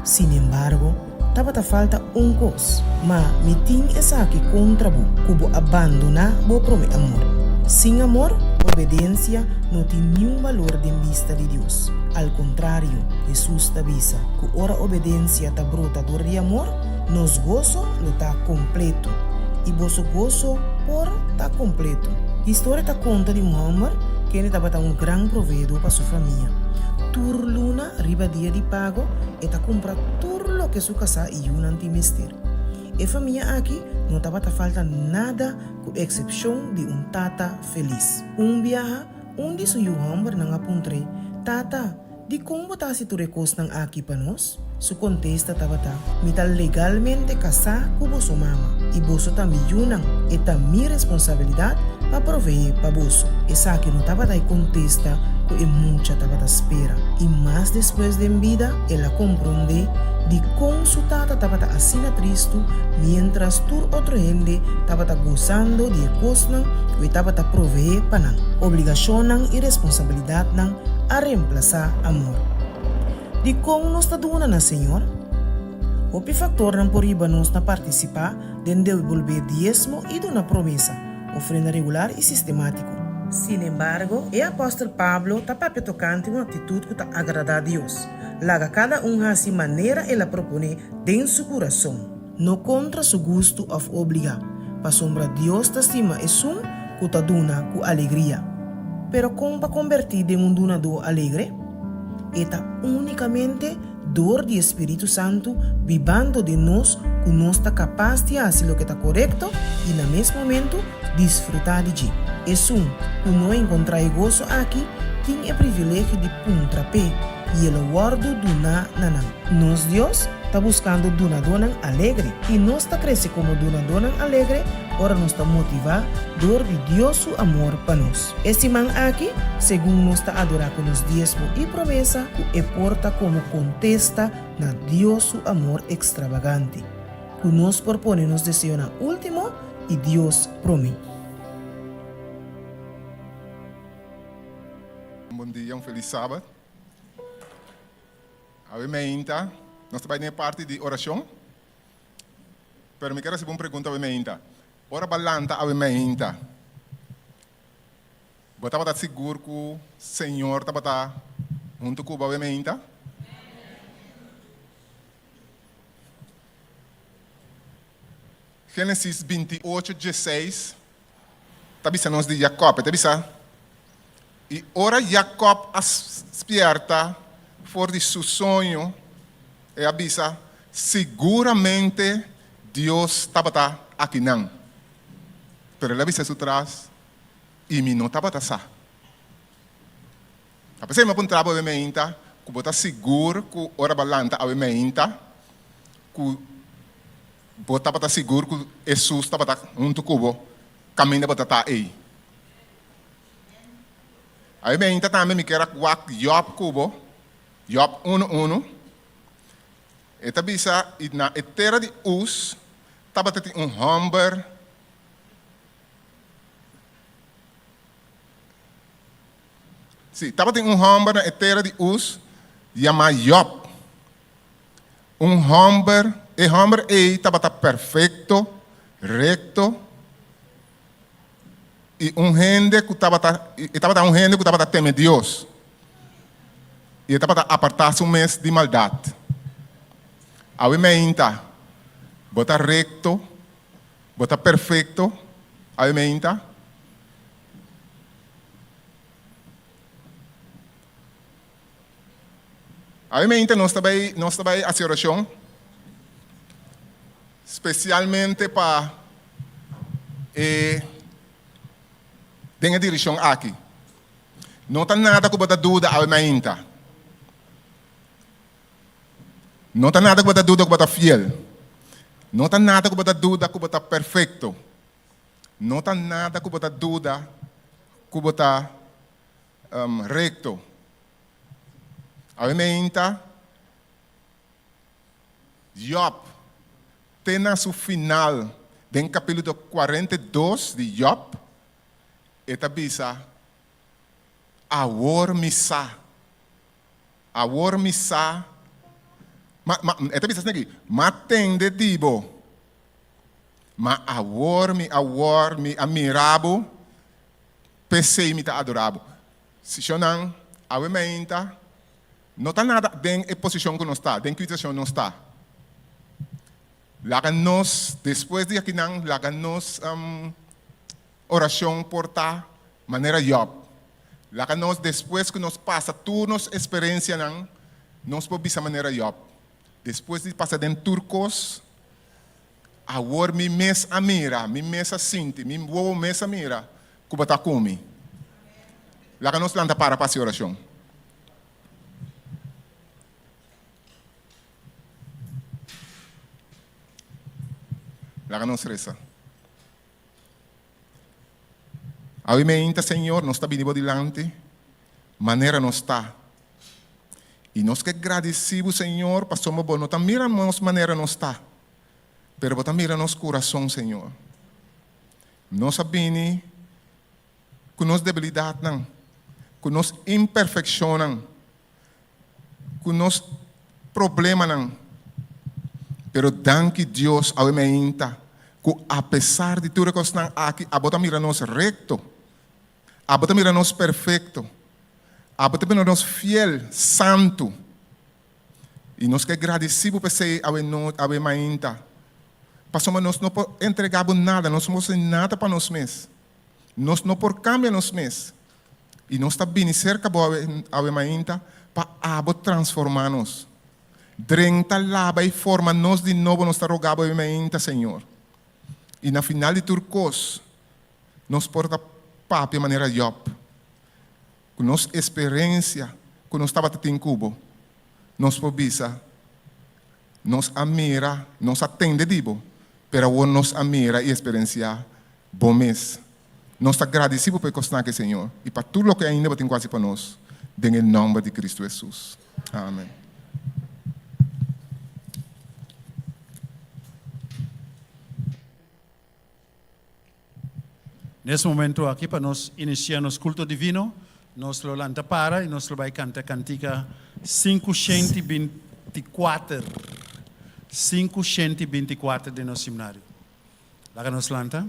Sin embargo, estava falta coisa, mas me tem essa aqui contra você, que abandonar o próprio amor. Sem amor, obediência não tem nenhum valor de vista de Deus. Al contrário, Jesus avisa que ora obediência está brotador de amor, nos gozo lo está completo. E vosso gozo por está completo. A história está conta de um homem que estava grande provedor para sua família. Turluna riba dia de pago e está compra turlo que sua casa e um antimester. E família aqui não estava falta nada com exceção de tata feliz. Viaja onde seu homem não apontou, tata, de como está se tu recos nang aqui para nós? Su contesta estava me está legalmente casar com vosso mama e vosso também yunang e tá minha responsabilidade para prover para vosso. Essa aqui não estava daí contesta que é muita estava da espera e mais depois de vida ela compreende de como su tata estava assim triste mientras tu outro gente estava gozando de coisas que estava prover para nang obrigação e responsabilidade nang a reemplazar amor. De como nós está doando na Senhor? O factor não por riba nós na participar de devolver dízimo e de uma promessa, ofrenda regular e sistemático. Sin embargo, o apóstolo Pablo está tocante uma atitude que está agradar a Deus. Laga cada a sua maneira ela propõe dentro seu coração, não contra seu gosto ou obrigar. Para sombra Deus está acima é som que está dando com alegria. Pero como para convertir em donador alegre? Eta unicamente dor de Espírito Santo vivando de nós que nós está capaz de fazer o que está correto e no mesmo momento desfrutar de ti. É que nós encontrar gozo aqui tem o privilégio de puntrapé e ele guarda donar nanang. Nós Deus está buscando donador alegre e nós está crescendo como donador alegre ora nos está motivar door de Dios su amor para nos. Este man aquí, según nos está adorar con los diezmos y promesa, e porta como contesta na Dios su amor extravagante. Que nos propone nos deseo na último y Dios promete. Bom dia, feliz sábado. A meinta, nós trabalhamos na parte de oração. Pero me quero fazer uma pergunta a meinta. Ora balanta a meinta. Você está seguro que o Senhor está junto com a meinta? Gênesis 28, 16. Está dizendo de Jacob, está dizendo? E ora Jacob despierta fora de seu sonho e avisa, seguramente Deus estava aqui não. Pero ele avisa atrás e me não estava sa. A pessoa me apontava a meinta, que você seguro que ora balanta a meinta, que você estava seguro que Jesus estava junto com você, caminho para estar aí. A meinta também me quer guardar Job cubo, Job 1:1. Eta bisa na etera de us, estava tendo hamber. Sim, estava tendo hamber na etera de us, chama Job. Hamber, e hamber estava perfeito, recto. E gente que estava temendo Deus. E estava apartar-se mês de maldade. A meinta, bota recto, bota perfeito, a meinta. A meinta nós também a oração, especialmente para tem a direção aqui. Não tem nada que bota dúvida a meinta. Não tem nada que bota dúvida que bota fiel. Não tem nada que bota dúvida que bota perfeito. Não tem nada que bota dúvida que bota recto. A meinta, Job tem na seu final, do capítulo 42 de Job, eta bisa awor misa eta bisa snegi matende dibo ma awor mi amirabo pensei mi ta adorabo se chonan awe meinta não tá nada den posição que não está den situação não está laga nos depois de aqui não laga nos oração porta maneira Job. Lá que nós, depois que nós passa turnos experiência, nós podemos maneira Job. Depois de passar em turcos, agora me mês a mira, me mês a sinti, me vou mês a mira, que bata come. Lá que nós landa para a oração. Lá que nós reza. A meinta, Senhor, nós está vindo adiante, maneira não está. E nós que agradecemos, Senhor, passamos bom, não miramos maneira não está, pero também mira nosso coração, Senhor. Nós sabemos que nossa debilidade, que nossa imperfeição, que nosso problema, pero danke Deus, a meinta, que apesar de tudo que estão aqui, a bota mira nós recto. A bota mira nós perfeito. A bota mira nós fiel, santo. E nós que agradecemos por ser a meinta. Passamos nós não entregamos nada, nós não somos nada para nós mesmos. Nós não por cambiar nós mesmos. E nós está bem cerca a meinta para transformar-nos. Drenta lava e forma nós de novo, nós está rogando a meinta, Senhor. E na final de turcos, nós porta papo de maneira Job. Com nossa experiência, com nós estava em Cuba, nós pobisa, nós amira, nós atende dibo, pero vos nos amira y experiencia bom mês. Nós está agradecidos por constante, Senhor, e para tudo o que ainda tem quase para nós, em nome de Cristo Jesus. Amém. Nesse momento aqui, para nós iniciar nosso culto divino, nós lo lanta para e nós vai cantar cantiga 524. 524 de nosso seminário. Lá nos lanta.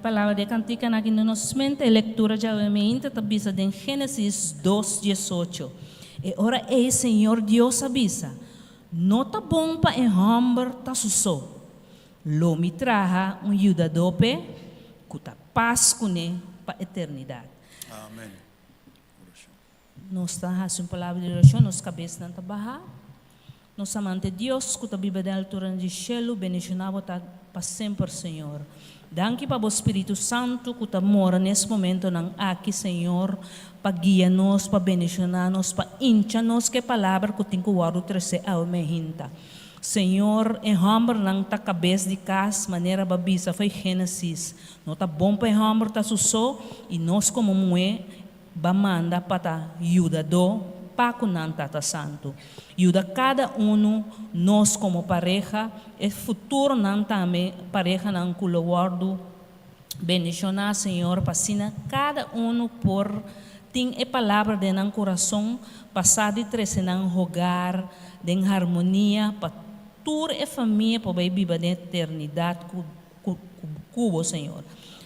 Palavra de cantica aqui no nosso mente, a leitura já é mente, avisa em Gênesis 2:18. E ora é Senhor Deus avisa, não tá bom para homem tá susso. Lo me traha ajudadope, que tá paz com ele para a eternidade. Amém. Nós estamos uma palavra de oração, nossa cabeça não está barra. Nós amamos Deus, que está viva da altura do céu, bendicionado para sempre, Senhor. Danke para o Espírito Santo que está mora nesse momento aqui, Senhor, para guiar-nos, para bendicionar-nos, para encher-nos que a palavra que tem que trazer ao mehinta. Senhor, em hamber nang ta cabeça de cas, maneira babisa, foi Gênesis. Não tá bom para hamber tá susso, e nós como mulher, bamanda para ajuda do, paco nan tata santo. Ajuda cada nós como pareja, e futuro nan também, pareja nan colaborado, bendicionar, Senhor, passina cada por tem a palavra de nan coração, passar de três nan rogar, de harmonia, para toda a família para viver na eternidade com Senhor.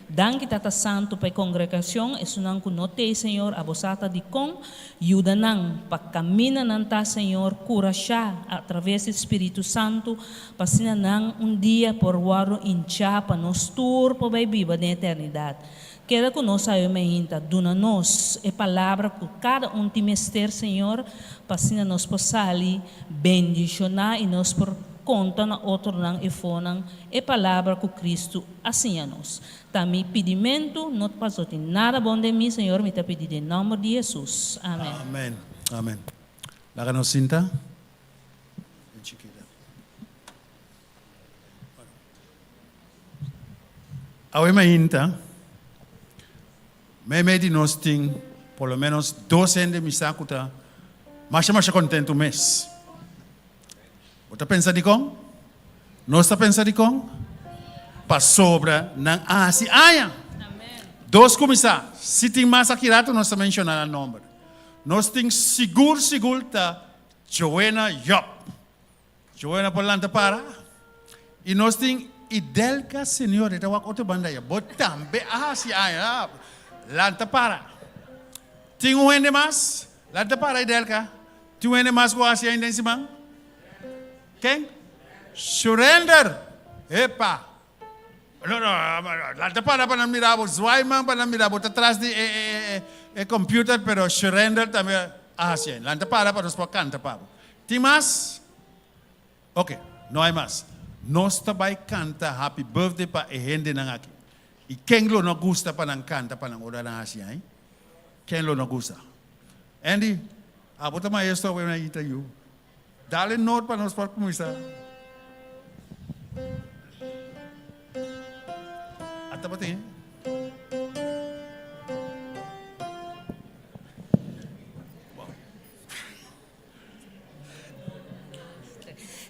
Danke Tata Santo para a congregação, e sunan ko note, Senhor, abosata de com, ajuda nang, para caminhar nanta, Senhor, cura siya, através do Espírito Santo, para sinanang dia por waro incha, para nos tur para viver na eternidade. Quero que nós saibamos, dona-nos a palavra que cada trimestre, Senhor, para nós possamos bendicionar e nós por conta na outro nang e fonang a palavra que Cristo assim a nós. Também pedimento, não passou de nada bom de mim, Senhor, me está pedindo em nome de Jesus. Amém. Amén. Amén. La ganó cinta. Chiquita. Ahora imagina, me di nos ting, por lo menos 12 de mi sacuta, más contento mes. ¿Você pensa de com? Não está pensando de com? Para sobra ng asi aya. Dos começar. Se tem mais aqui rato, nós mencionar o nome. Nós tem seguro ta Joanna Yop. Joanna por lanta para. E nós tem Idelka Senhor, ita wak outro banda ya. Botambe asi aya. Lanta para. Tem um ende mais? Lanta para Idelka. Tem um ende mais com asi ainda em cima? Quem? Surrender. Epa. No, la para mirabo, Zweiman para mirabo, atrás de computer, pero surrender también así. La para nos por canta, Pablo. ¿Tem más? Ok, no hay más. Nos tabay canta happy birthday pa gente nang aquí. Y quien lo no gusta pa nang canta pa nang orar nang así, eh? Quien lo no gusta? Andy, abota maestro voy a interview. Dale note para nos por começar. Até bater.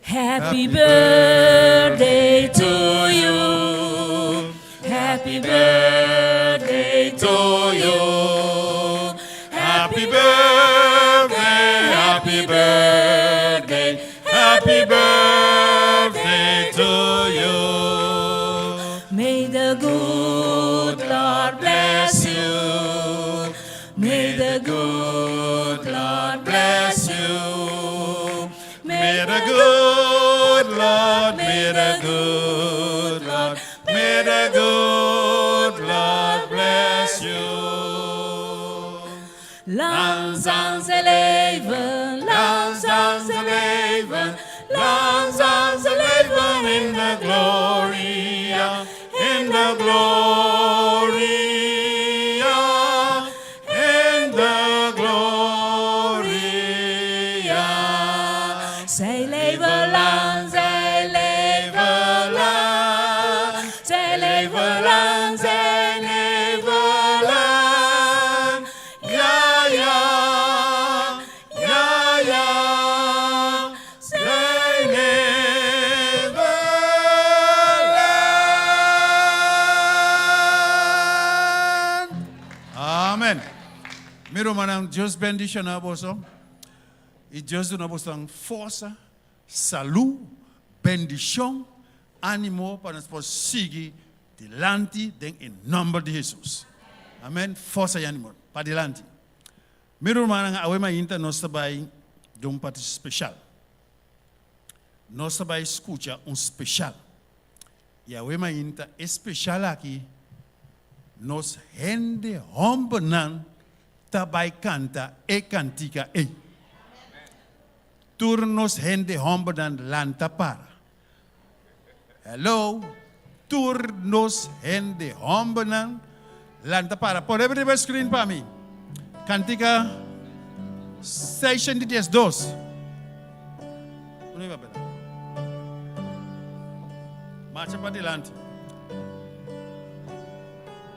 Happy birthday to you. Happy birthday to you. Happy birthday, happy birthday, happy birthday to you. May the good Lord bless you. May the good Lord bless you. May the good Lord, may the good Lord, may the good Lord bless you. Langzaam ze leven, langzaam ze leven, langzaam ze leven in de gloria, in the gloria, in the gloria. zij leven lang, zij leven lang, zij leven lang, zij leven lang. Ja, ja, ja, ja, zij leven lang. Amen. Miro manang Deus bendicionar boso. E Deus do nosso força, saúde, bendição, ânimo para nós seguir delante em nome de Jesus. Amém. Força e ânimo para delante. Meu irmão, a Wema Inta nós trabalhamos de parte especial. Nós trabalhamos escuta especial. E a Wema Inta especial aqui, nós rende homem trabalha canta e cantica e. Turnos gente hombre dan lanta para. Hello. Turnos gente hombre dan lanta para. Pode abrir o screen para mim. Cantica 612. Marcha para adelante.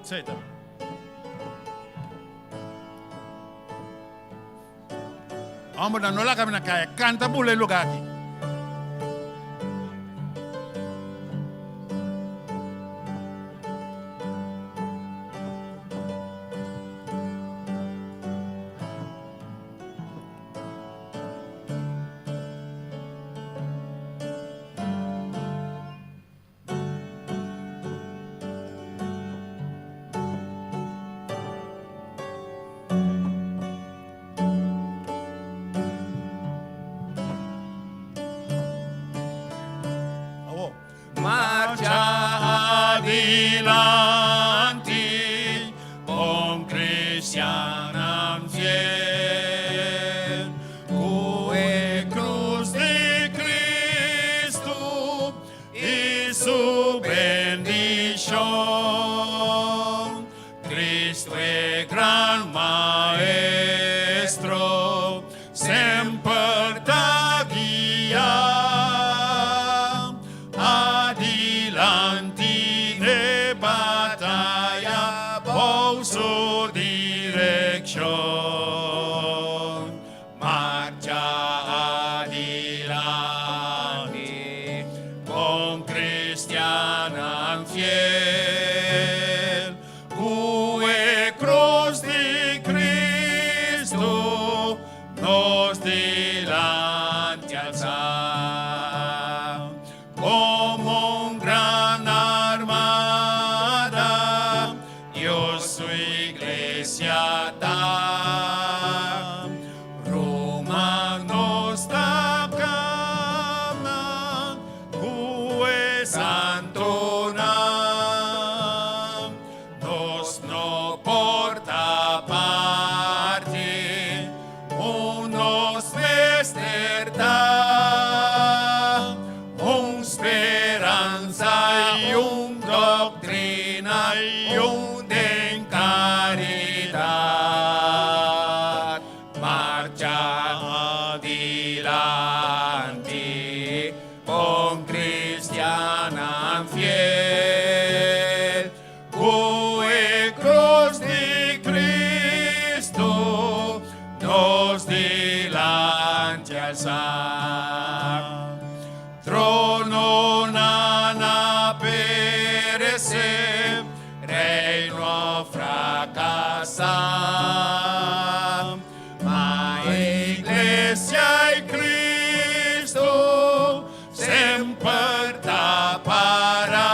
Senta. Vamos a no la camina calle. Canta por el lugar aquí. Marcha adelante, bom cristiano fiel, cue cruz de Cristo y su bendición. Cristo es gran maestro, siempre te guía. Adelante de batalla por su dirección. Marcha adelante con cristiana fiel. Cue cruz de Cristo nos delante alza. Como un gran armada, Dios su iglesia da. Roma nos da cama, cue santo nam. Nos no porta parte, unos despertar. Esperanza y doctrina y en caridad. Marcha adelante con cristiana fiel. Cue cruz de Cristo nos delante alza. Trono nana perece, reino fracasa. Ma iglesia y Cristo siempre tapará.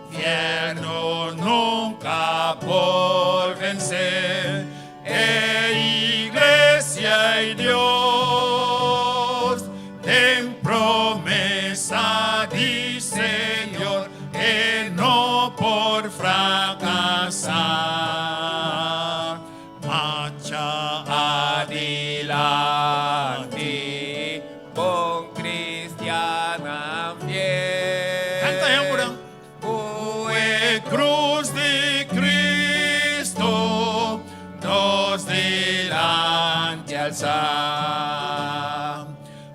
Infierno nunca por vencer, iglesia y Dios. En promesa di Señor, que no por fracasar. Marcha adelante con cristiana fiel. Canta yan po lang. Cue cruz de Cristo nos delante alza.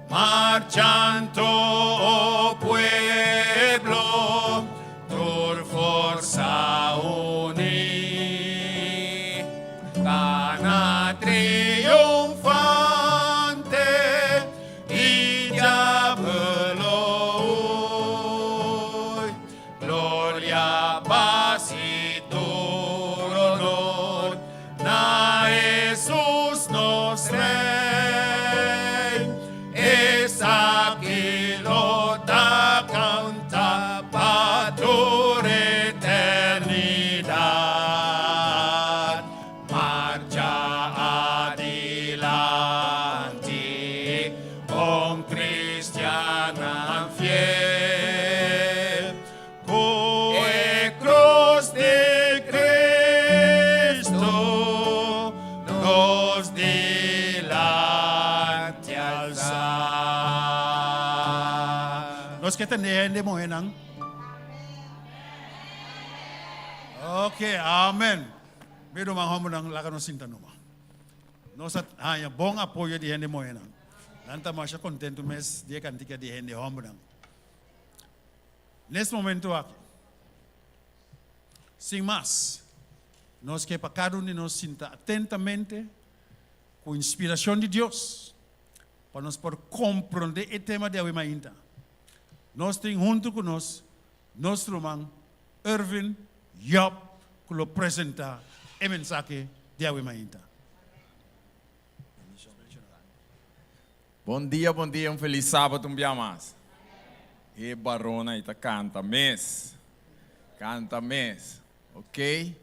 Marchando, oh pueblo, tu fuerza uní. Gana triunfante y diablo hoy. Gloria, paz y tu honor, na Jesús nos rey. Esa que lo da canta para tu eternidad. Marcha adelante con cristiana fiel. Cue cruz de Cristo nos delante alza. Nos que tener de moenang. Okay, amen. Pero mga homo nang lakan ng sinta numa. Nos at hanya bong apoyo di hende moenang. Nanta masya contento mes dia kantika di hende homo nang. nesse momento aqui. Sem mais, nós que para cada um de nós sinta atentamente com a inspiração de Deus, para nós poder compreender o tema de hoje ainda. Nós temos junto com nós, nosso irmão Irvin Job, que nos apresenta a mensagem de hoje ainda. Bom dia, feliz sábado, mais. E barona ita canta mês, ok?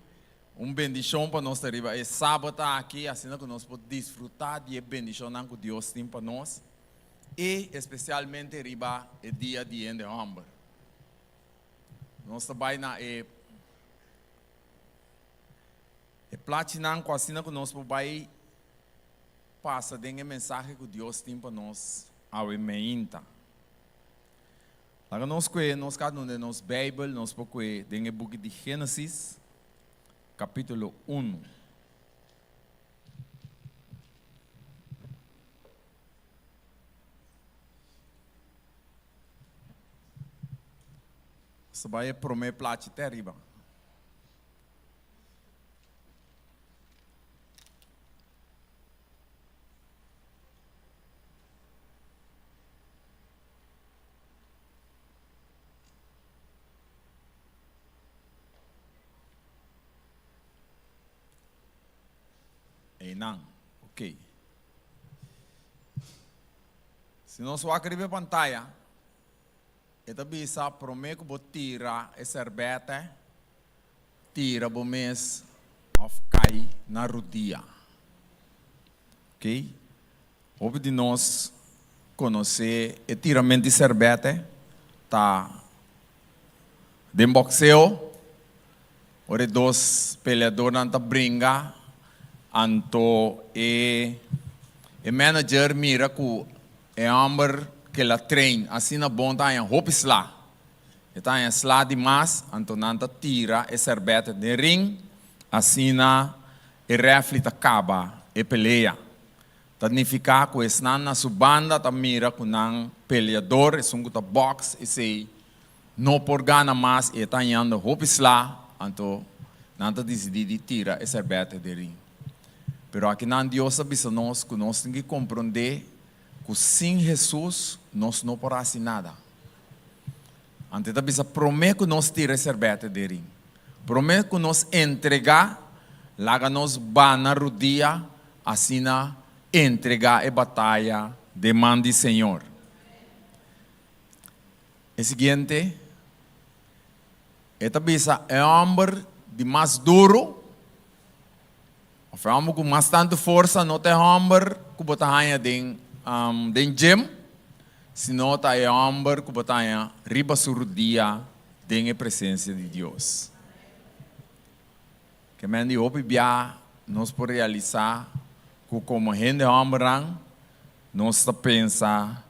Bendição para nós arriba. É sábado aqui, assim que nós podemos desfrutar de bendição que Deus tem para nós. E especialmente arriba é dia de Ende Humber. Nós também na platinam com assim que nós podemos passa a mensagem que Deus tem para nós ao meinta. Agora nós cada um de nós Bíblia, nós podemos ver o book de Gênesis, capítulo 1. Você vai prometer plate terrível. Não, ok. Se nós vamos escrever pantalla, esta bisa promete que vou tirar esse serbete, tira o mês of cai na rodia. Ok? Houve de nós conhecer o tiramento de serbete, tá? De boxeo, ore dois peleadores não tá brinca. Anto manager mira que amber que la train assim na bom tá em hopes lá. Tá em slá demais, anto nanta tira e serbete de ring, assim na refle ta acaba e peleia. Significa que esnan na subanda ta mira que nang peleador, sungo ta box e sei no por gana mais e tá em hopes lá, anto nanta decidi tira e serbete de ring. Pero aqui na Deus avisa nós que nós temos que compreender que sem Jesus nós não podemos fazer nada. Antes avisa promete que nós tira serbete de rim. Promete que nós entregar, laga nós ba na rodia, assim na entregar a batalha de mão do Senhor. O seguinte, esta avisa é homem de mais duro. Falamos com bastante força, não tem homem que bota hanha den gym, senão tem homem que bota hanha riba sur dia den a presença de Deus. Que me andi opi bia nós por realizar que como gente homem nós está pensa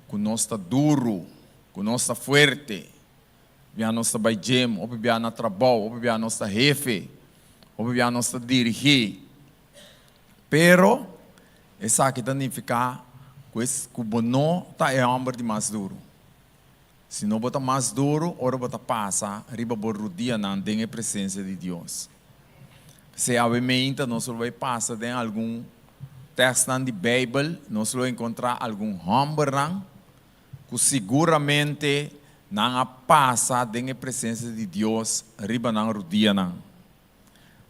que nós está duro, que nós está forte, bia nós está by gym, opi bia na trabalho, opi bia nós está jefe, opi bia nós está dirigir. Pero, essa aqui significa que o não é homem de mais duro. Se não botar mais duro, ora botar passa, riba borrudia não tem a presença de Deus. Se a mente nós vai passar em algum texto de Bíblia, nós vamos encontrar algum homem que seguramente não passa em a presença de Deus, riba não rodia não.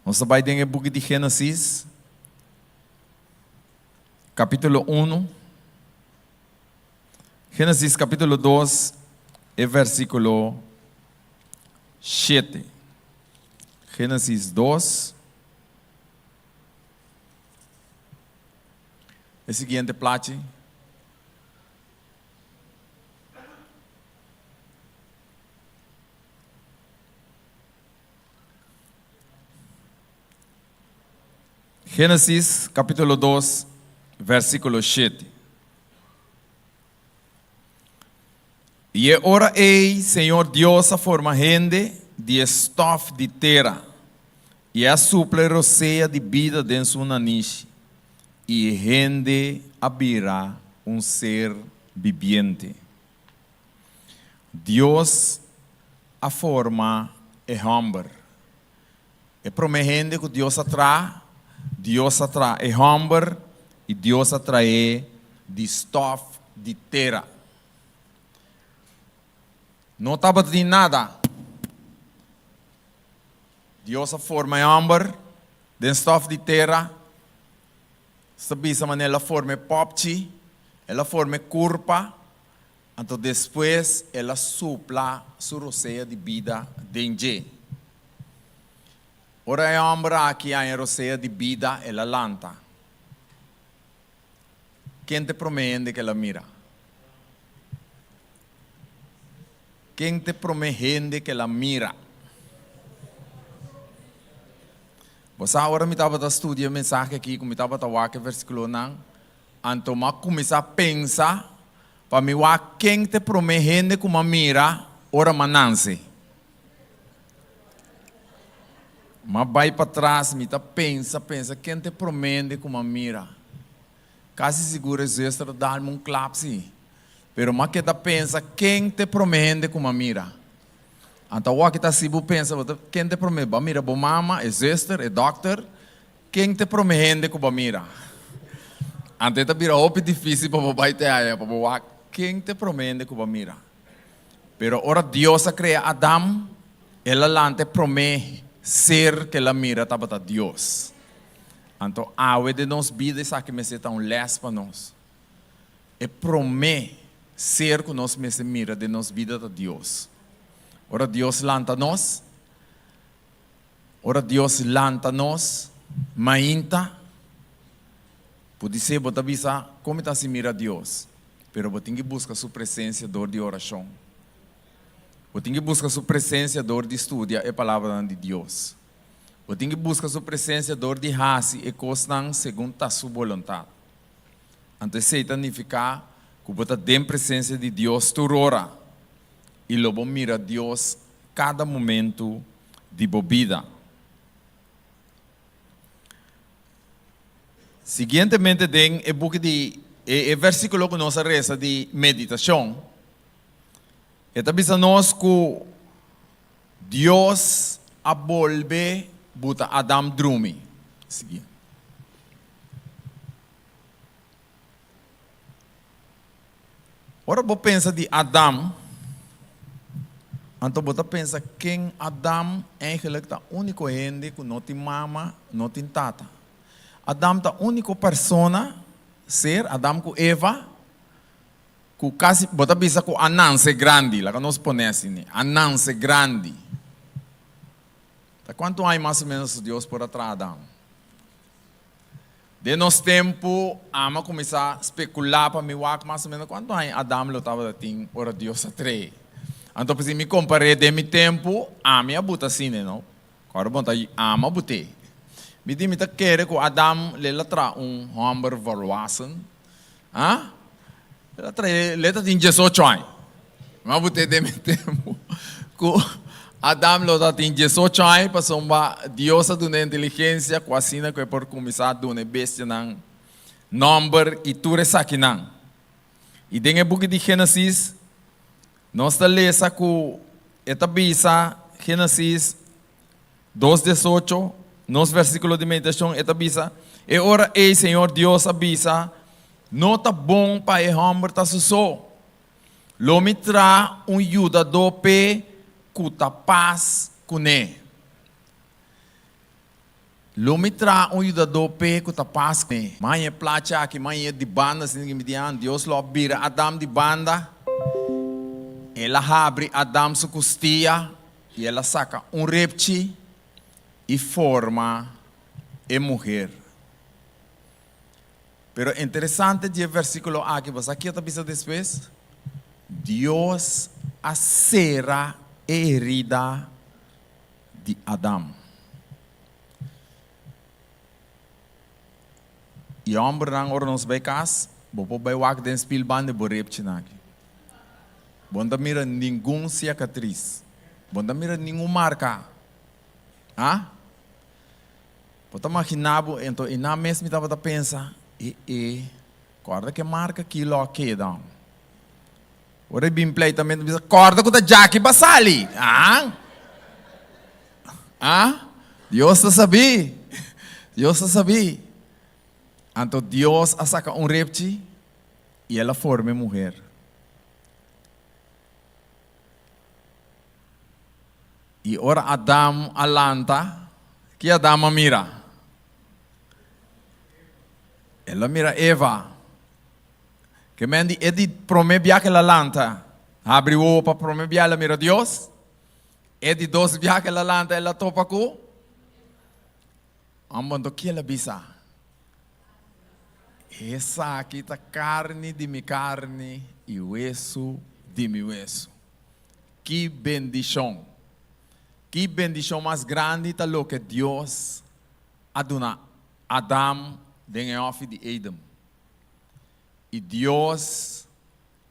Nós vai ter o book de Gênesis, capítulo 1, Gênesis capítulo 2, e versículo 7. Gênesis 2. O seguinte plate. Gênesis capítulo 2, versículo 7. E ora ei, Senhor Deus, a forma gente de estof de terra, e a suple roceia de vida dentro de uma niche, e gente ser viviente. Deus a forma é homem. É prometendo que Deus atrai é homem e Deus atrai de stof de terra. Não estava de nada. Deus a forma é homem, de stof de terra. Sabia mas ela forma popchi, ela forma curva, então depois ela supla sua roceia de vida dentro. Ora é homem aqui a roceia de vida ela lanta. Quem te promete que ela mira? Quem te promete que ela mira? Você agora me estava estudando a mensagem aqui, como estava a versículo não, então eu comecei a pensar para mim quem te promete que uma mira, ora mananse. Mas vai para trás, me pensa, quem te promete que uma mira? Quase seguro existe dar-me um clap, sim. Pero mas que pensa, quem te promete que uma mira? Então, o que está se pensa, quem te promete? Mira, bo mama, é sister, é doctor. Quem te promete que mira? Então, está vira difícil para o pai te aí, para quem te promete que mira? Pero ora Deus cria Adam, ela lante promete ser que ela mira estava Deus. Então, a de nós vida essa que me seta les para nós. É promete ser que nós me mira de nós vida de Deus. Ora Deus lanta nós. Ora Deus lanta nós. Mainta. Pode ser, bota bisa, como está se mira Deus. Pero você tem que buscar sua presença dor de oração. Você tem que buscar sua presença dor de estudar a palavra de Deus. Você tem que buscar sua presença dor de raça e coisas segundo a sua vontade. Então, isso significa que você tem presença de Deus toda hora. E logo mira Deus cada momento de vida. Seguintemente, tem o book de versículo que nós reza de meditação. Está dizendo nós que Deus abolve buta Adam drumi. Seguinte. Ora, você pensa de Adam. Então você pensa quem Adam eigenlijk é o único gente que não tem mama, não tem tata. Adam é a única pessoa, ser Adam com Eva, que quase, você pensa que Ananse grande, lá que nós ponemos assim, Ananse grande. Quanto há mais ou menos Deus por atrás Adam? De nosso tempo, ama começar a especular para mim, mais ou menos quanto há Adam lutava de tim, ora Deus atrás. Então, se me comparei de meu tempo, a minha buta assim, não? Agora, bom, ama bute. Me diz, me quer que Adam lhe tra homem volwassen, ah? Ele tem 18 anos. Mas bute de meu tempo, que Adam lhe tem 18 anos, passou uma diosa de inteligência, quase que é por começar a dar bestia não, number e tudo isso aqui não. E tem o book de Gênesis. Nós lemos que esta bisa, Gênesis 2:18, nos versículos de meditação, esta bisa, e ora, ei, Senhor Deus, avisa, não está bom para o homem estar só. Lo me tra ajuda do pé, que está paz com ele. Lo me tra ajuda do pé, que está paz com ele. Mãe é placa aqui, mãe é de banda, assim que me diz, Deus lo vira Adam de banda. Ela abre Adam sua costia e ela saca reptil e forma a mulher. Pero interessante o versículo aqui, você aqui está pensando depois? Deus acera a herida de Adam. E o homem não ora nos becas, vou vai o den spilbande bo reptil aqui. Bonda mira nenhum cicatriz. Bonda mira nenhuma marca. Ah? Pode imaginar, então, e na mesma estava a pensar, guarda que marca aquilo aqui, não. Ora bem play também, corda com a Jackie Basali. Deus sabia. Deus sabia. Então Deus saca repti e ela forma mulher. E ora Adam alanta, que Adam mira. Ela mira Eva. Que mendi edi promebia que ela lanta. Abre o para promebia ela mira Deus. Edi dos via que ela lanta ela topa com. Amando que ela bisa. Essa aqui tá carne de minha carne e hueso de meu hueso. Que bendição. Que bendição mais grande tá lo que Deus aduna Adam den off de Adam. E Deus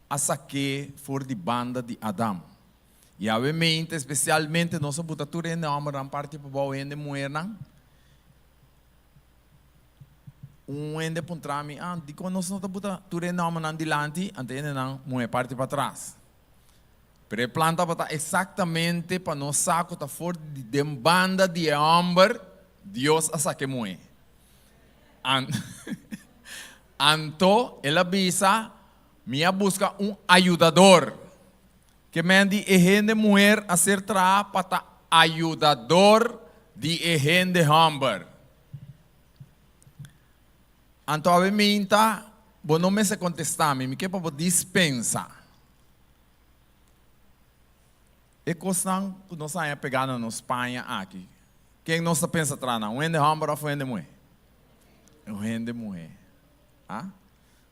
a saque for de banda de Adam. E obviamente, especialmente nossa butatura ainda uma parte para boa ainda mulher não. Ainda pontrami, dico nossa butatura ainda uma não dilante, ante ainda não mulher parte para trás. Pero planta para exatamente para nós saco tá for de banda de homem, Deus a saque mulher. Anto, ela bisa, minha busca ajudador. Que mendi gente mulher a ser tra para ajudador de gente homem. Anto, a minta, bom não me se contestar, me que para dispensa. E costan que nós saia pegando na Espanha aqui. Quem não se pensa tra não, gente homem ou gente mulher? Gente mulher.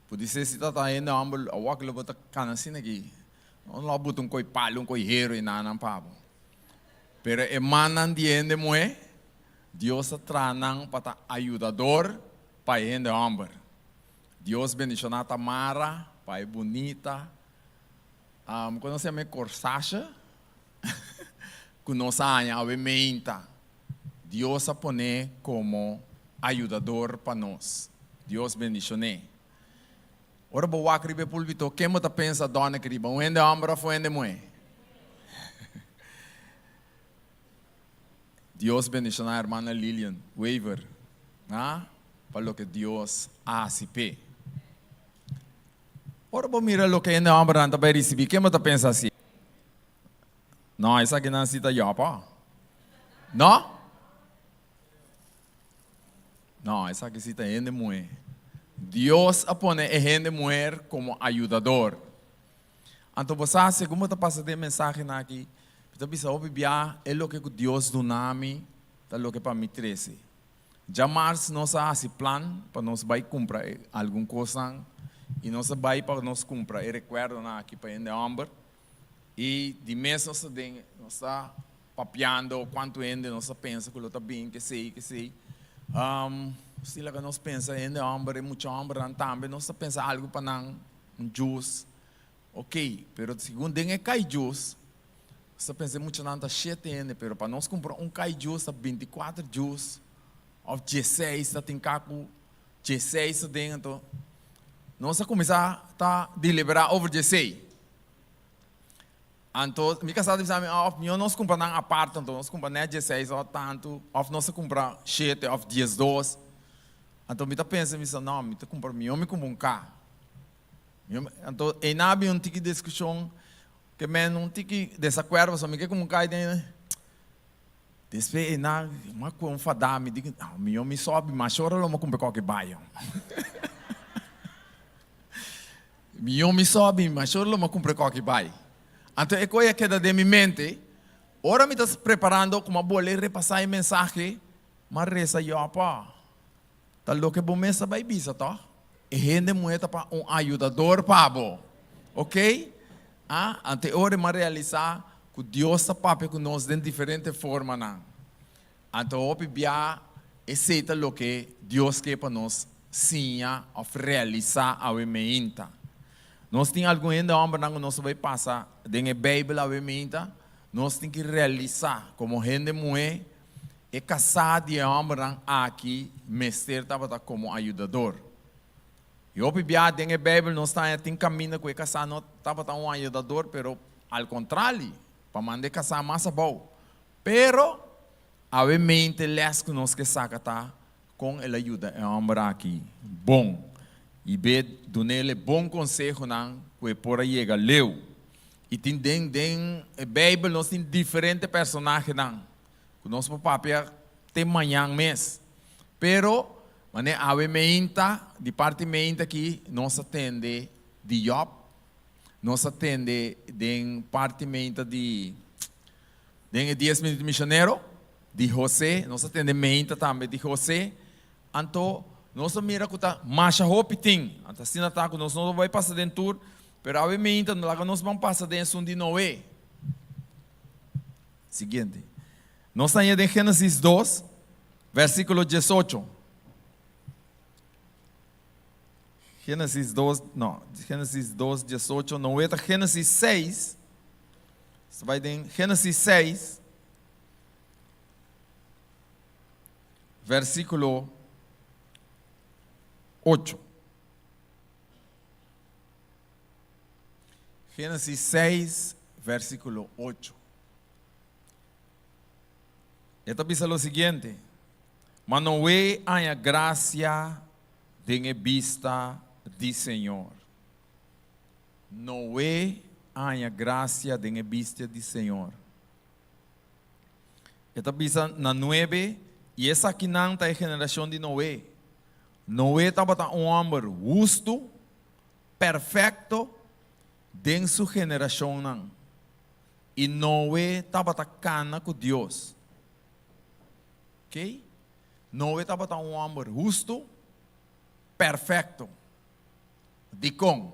Pode ser se está ainda homem, o que ele bota cana assim aqui. Não lá bota coi palho, coi hero e nada pabo. Pero emanan de gente mulher, Deus tranan para ajudador para gente homem. Deus bendicionar Tamara, pai bonita. Quando se chama corsagem, que nós saia obviamente. Deus a pone como ajudador para nós. Deus bendicione. Ora bo wakribe pulpito, quem mota pensa dona queriba, ende homem ou ende mulher? Deus bendicione a irmã Lilian Weaver, para lo que Deus hace. Ora bo mira lo que ende homem anda para receber, quem mota pensa assim? Não, essa aqui não cita yapa. Não? Não, essa aqui cita gente mulher. Deus apone a gente mulher como ajudador. Então você, segundo está passando a mensagem aqui, você precisa ouvir é o que Deus do nome, é o que para me trece. Jamais nós fazemos plano para nós vai comprar alguma coisa e nós vai para nós comprar. Eu recuerdo aqui para gente homem e de mês nós está papiando quanto ainda nós pensa que ele está bem, que sei. Se nós pensa ainda homem, muito homem também, nós pensa algo para não juice, ok, pero segundo é cai juice, você pensa muito não está cheio ainda, pero para nós comprar cai juice, 24 juice, ou 16, está tem caco 16 dentro, nós começar a deliberar over 16. Então, me casado disse a mim, nós compramos um apartamento, nós compramos 16 ou tanto, ou nós compramos 7 ou 12. Então, me pensa, não, me compro um carro. Então, e não havia tipo de discussão, que me tipo de desacordo, só me quer como um carro, depois, uma coisa fadada, me digo, não, me sobe, mas chora, eu não compro qualquer bairro. Me sobe, mas chora, eu não compro qualquer bairro. Então, é coisa que da minha mente, ora me está preparando como vou ler repassar a mensagem, mas reza eu, pá. Tal lo que bom mesa vai bisa, tá? E gente moeda para ajudador pabo, ok? Ante ora me realizar que Deus está papo com nós de diferente forma, não. Então, o bia aceita lo que Deus quer para nós, sim, of realizar a mente. Nós temos algo ainda homem que nós vai passar dentro da Bíblia a nós temos que realizar como gente mulher e casar de homem aqui mestre estava como ajudador. E o bibia tem a Bíblia não está em caminho com casar não estava tão um ajudador, pero ao contrário, para mandar casar mais bom. Pero obviamente les que nós que saca tá com a ajuda é um aqui bom. E be donele bom conselho não que por aí chega leu. E tem a Bíblia nós tem diferentes personagens não. Que nós papel tem manhã mês. Pero mané obviamente departamento aqui nós atende de Job, nós atende de departamento de 10 minutos missionário de José, nós atende mente também de José. Então nós mira que tá marcha hopiting, então assim tá que nós não vai passar dentro, pero obviamente nós vamos passar dentro de Noé. Seguinte, nós estamos em Gênesis 2, versículo 18. Gênesis 2, 18, não é Gênesis 6. Você vai em Gênesis 6, versículo 8. Gênesis 6, versículo 8. Esta diz o seguinte: mas não é a graça de vista do Senhor. Não é a graça de vista do Senhor. Esta diz na 9, e essa aqui não é a geração de Noé. Noé estava um homem justo, perfeito, de sua geração não. E Noé estava cana com Deus. Ok? Noé estava um homem justo, perfeito. De com?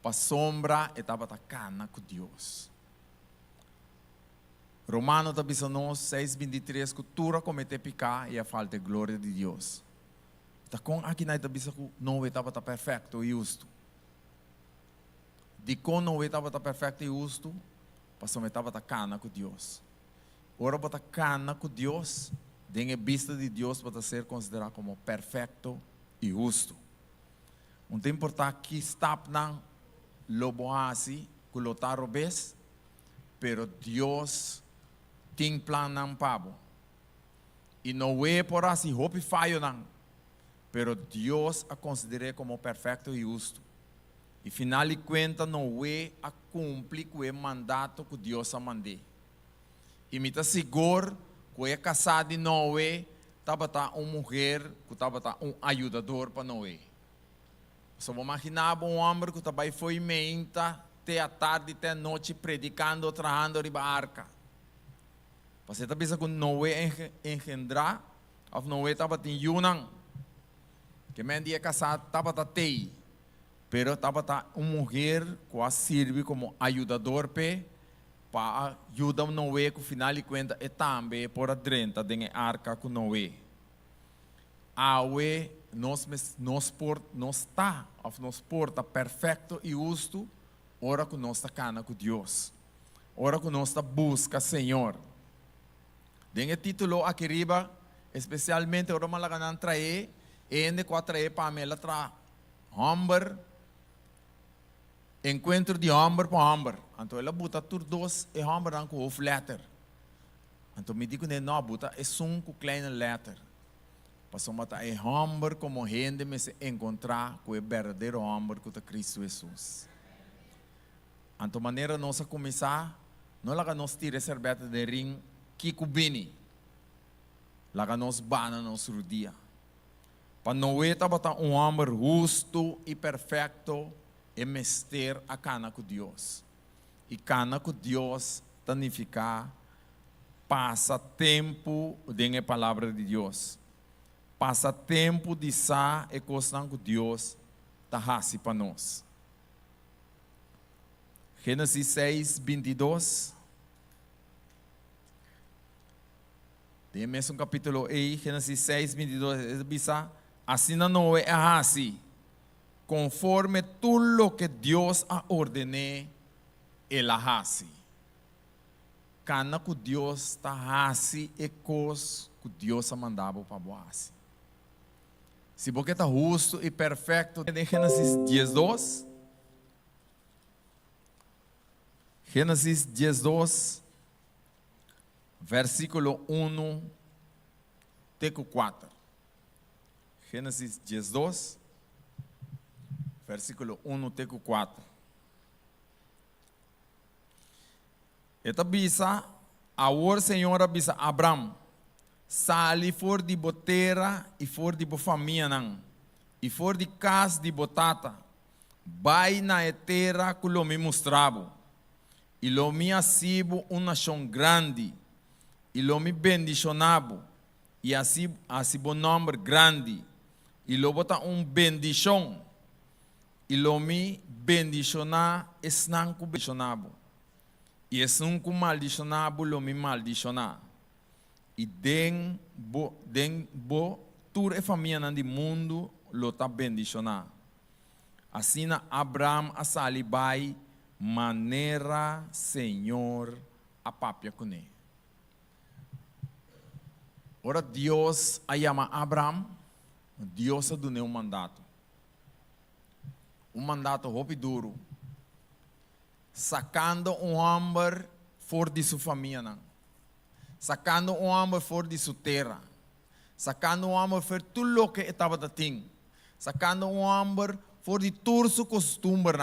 Para sombra estava cana com Deus. Romano está dizendo 6:23 que tudo comete pecado e a falta de glória de Deus. Está com aqui na está dizendo que Noé estava perfeito e justo. De com Noé estava perfeito e justo, para sombra estava cana com Deus. Ora para cana com Deus, tem a vista de Deus para ser considerado como perfeito e justo. Não tem importância que está na lobo assim, que lotar obes, pero Deus tem plano não pabo. E não é por assim, hope falho não, pero Deus a considera como perfeito e justo. E final de contas não é a cumprir com o mandato que Deus a mandou. E me está seguro que é casado de Noé, estava uma mulher que estava um ajudador para Noé. Só vou imaginar um homem que também foi menta até a tarde, até a noite, predicando, trabalhando riba arca. Você está pensando que Noé engendrar, ou Noé estava em Yunnan, que men dia casado estava tei, pero estava uma mulher que serve como ajudador para ajudar Noé, que final de contas é também por dentro da arca com Noé. Aue nos porta perfeito e justo, ora que nós está cana com Deus, ora que nós está busca Senhor. Tem o título aqui riba, especialmente ora malaganan trae, ende com trae para mela tra homem, encontro de homem para homem. Então ela buta tur dois e homem não com off letter. Então me digo não buta é sum com kleine letter. Passou a é homem como gente me se encontrar com o verdadeiro homem que é Cristo Jesus. Então maneira nós começar, não lá nós tira cerveja de ring kikubini, lá nós bana nosso dia. Para Noé estava um homem justo e perfeito e mester a cana com Deus. E cana com Deus significa passa tempo de palavra de Deus. Passa tempo de sa e coisa que Deus está fazendo para nós. Gênesis 6, 22. Tem mesmo um capítulo aí, Gênesis 6, 22. Diz assim não é assim. Conforme tudo o que Deus a ordenou, Ele hace. Cana que Deus está fazendo e coisa que Deus a mandava para você. Se você está justo e perfeito, em Gênesis 10:2. Gênesis 10:2, versículo 1 até 4. Gênesis 10:2, versículo 1 até 4. Esta bisa, o Senhor avisa Abraham, sali for de botera e for de família não, e for de casa de botata, vai na terra que lo me mostrava. E lo me asibo uma nação grande, e lo me bendicionabo, e assim bom nome grande, e lo bota bendição, e lo me bendicionar, esnan ku bendicionabo, e esnan ku maldicionabo, lo me maldicionar, e den bo tur e família do mundo, lo ta bendicionar. Assim Abraham asali bai, maneira Senhor a papia com ele. Ora Deus a chama Abraham, Deus a deu um mandato roupa duro, sacando homem fora de sua família, sacando homem fora de sua terra, sacando homem fora de tudo o que estava da ting, sacando homem fora de tudo sua costumbre.